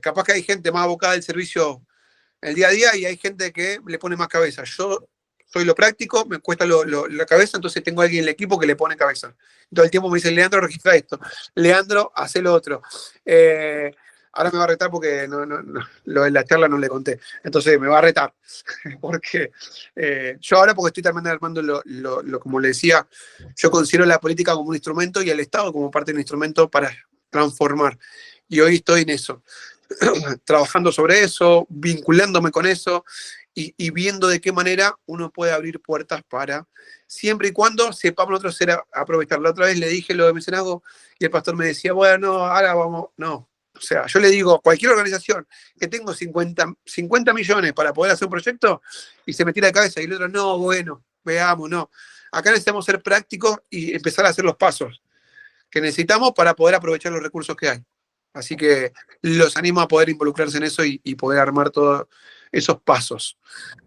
Capaz que hay gente más abocada al servicio el día a día y hay gente que le pone más cabeza. Yo soy lo práctico, me cuesta la cabeza, entonces tengo a alguien en el equipo que le pone cabeza. Todo el tiempo me dice, Leandro, registra esto. Leandro, hace lo otro. Ahora me va a retar porque lo de la charla no le conté. Entonces me va a retar. Porque yo ahora, porque estoy también armando como le decía, yo considero la política como un instrumento y el Estado como parte de un instrumento para transformar. Y hoy estoy en eso. Trabajando sobre eso, vinculándome con eso y viendo de qué manera uno puede abrir puertas para, siempre y cuando sepamos nosotros aprovecharlo. La otra vez le dije lo de mecenazgo y el pastor me decía, bueno, ahora vamos, no. O sea, yo le digo, cualquier organización que tengo 50 millones para poder hacer un proyecto y se me tira de cabeza y el otro, no, bueno, veamos, no. Acá necesitamos ser prácticos y empezar a hacer los pasos que necesitamos para poder aprovechar los recursos que hay. Así que los animo a poder involucrarse en eso y poder armar todos esos pasos.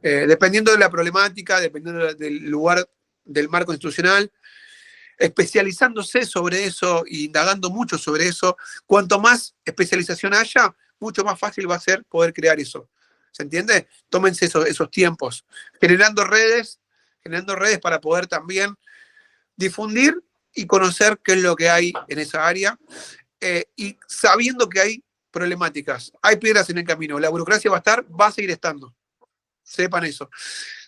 Dependiendo de la problemática, dependiendo del lugar, del marco institucional, especializándose sobre eso e indagando mucho sobre eso, cuanto más especialización haya, mucho más fácil va a ser poder crear eso. ¿Se entiende? Tómense esos tiempos, generando redes para poder también difundir y conocer qué es lo que hay en esa área. Y sabiendo que hay problemáticas, hay piedras en el camino, la burocracia va a seguir estando, sepan eso.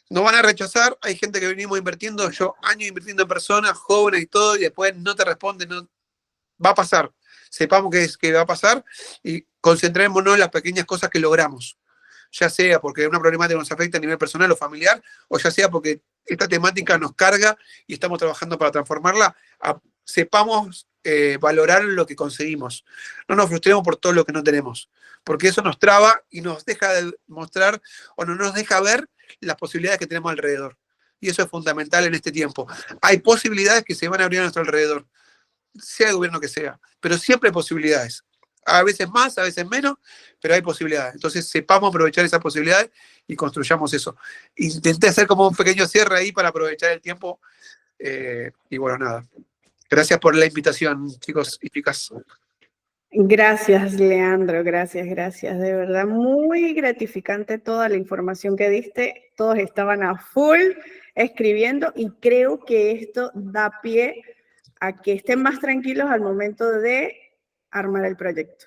Nos van a rechazar, hay gente que venimos invirtiendo, yo años invirtiendo en personas, jóvenes y todo, y después no te responden, no, va a pasar, sepamos que va a pasar y concentrémonos en las pequeñas cosas que logramos, ya sea porque una problemática nos afecta a nivel personal o familiar, o ya sea porque esta temática nos carga y estamos trabajando para transformarla, sepamos valorar lo que conseguimos. No nos frustremos por todo lo que no tenemos, porque eso nos traba y nos deja de mostrar o no nos deja ver las posibilidades que tenemos alrededor. Y eso es fundamental en este tiempo. Hay posibilidades que se van a abrir a nuestro alrededor. sea el gobierno que sea, pero siempre hay posibilidades. A veces más, a veces menos, pero hay posibilidades. Entonces sepamos aprovechar esas posibilidades y construyamos eso. Intenté hacer como un pequeño cierre ahí para aprovechar el tiempo. Y bueno, nada. Gracias por la invitación, chicos y chicas. Gracias, Leandro, gracias. De verdad, muy gratificante toda la información que diste. Todos estaban a full escribiendo y creo que esto da pie a que estén más tranquilos al momento de armar el proyecto.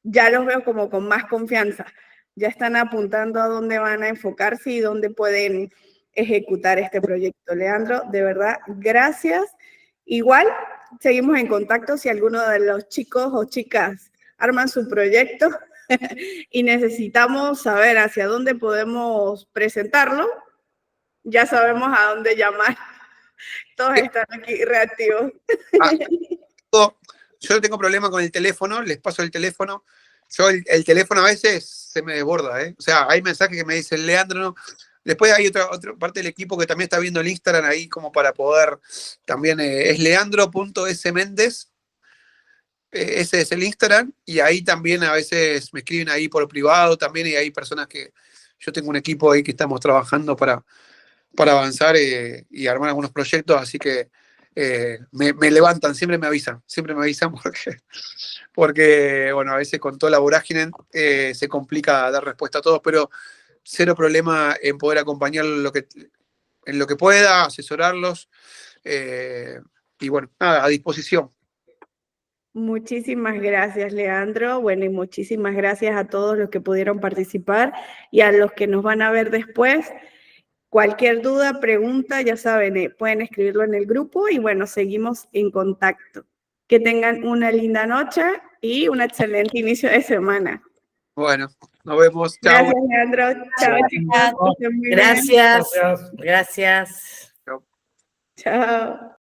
Ya los veo como con más confianza. Ya están apuntando a dónde van a enfocarse y dónde pueden ejecutar este proyecto. Leandro, de verdad, gracias. Igual, seguimos en contacto si alguno de los chicos o chicas arman su proyecto y necesitamos saber hacia dónde podemos presentarlo. Ya sabemos a dónde llamar. Todos están aquí reactivos. Yo no tengo problema con el teléfono, les paso el teléfono. Yo el teléfono a veces se me desborda, ¿eh? O sea, hay mensajes que me dicen, Leandro, no. Después hay otra parte del equipo que también está viendo el Instagram ahí como para poder, también es leandro.sméndez, ese es el Instagram, y ahí también a veces me escriben ahí por privado también, y hay personas que, yo tengo un equipo ahí que estamos trabajando para avanzar y armar algunos proyectos, así que me levantan, siempre me avisan porque, bueno, a veces con toda la vorágine se complica dar respuesta a todos, pero cero problema en poder acompañar en lo que pueda, asesorarlos, y bueno, nada, a disposición. Muchísimas gracias, Leandro. Bueno, y muchísimas gracias a todos los que pudieron participar y a los que nos van a ver después. Cualquier duda, pregunta, ya saben, pueden escribirlo en el grupo y bueno, seguimos en contacto. Que tengan una linda noche y un excelente inicio de semana. Bueno, nos vemos. Chao. Gracias, Leandro. Chao, chicos. Gracias. Chao.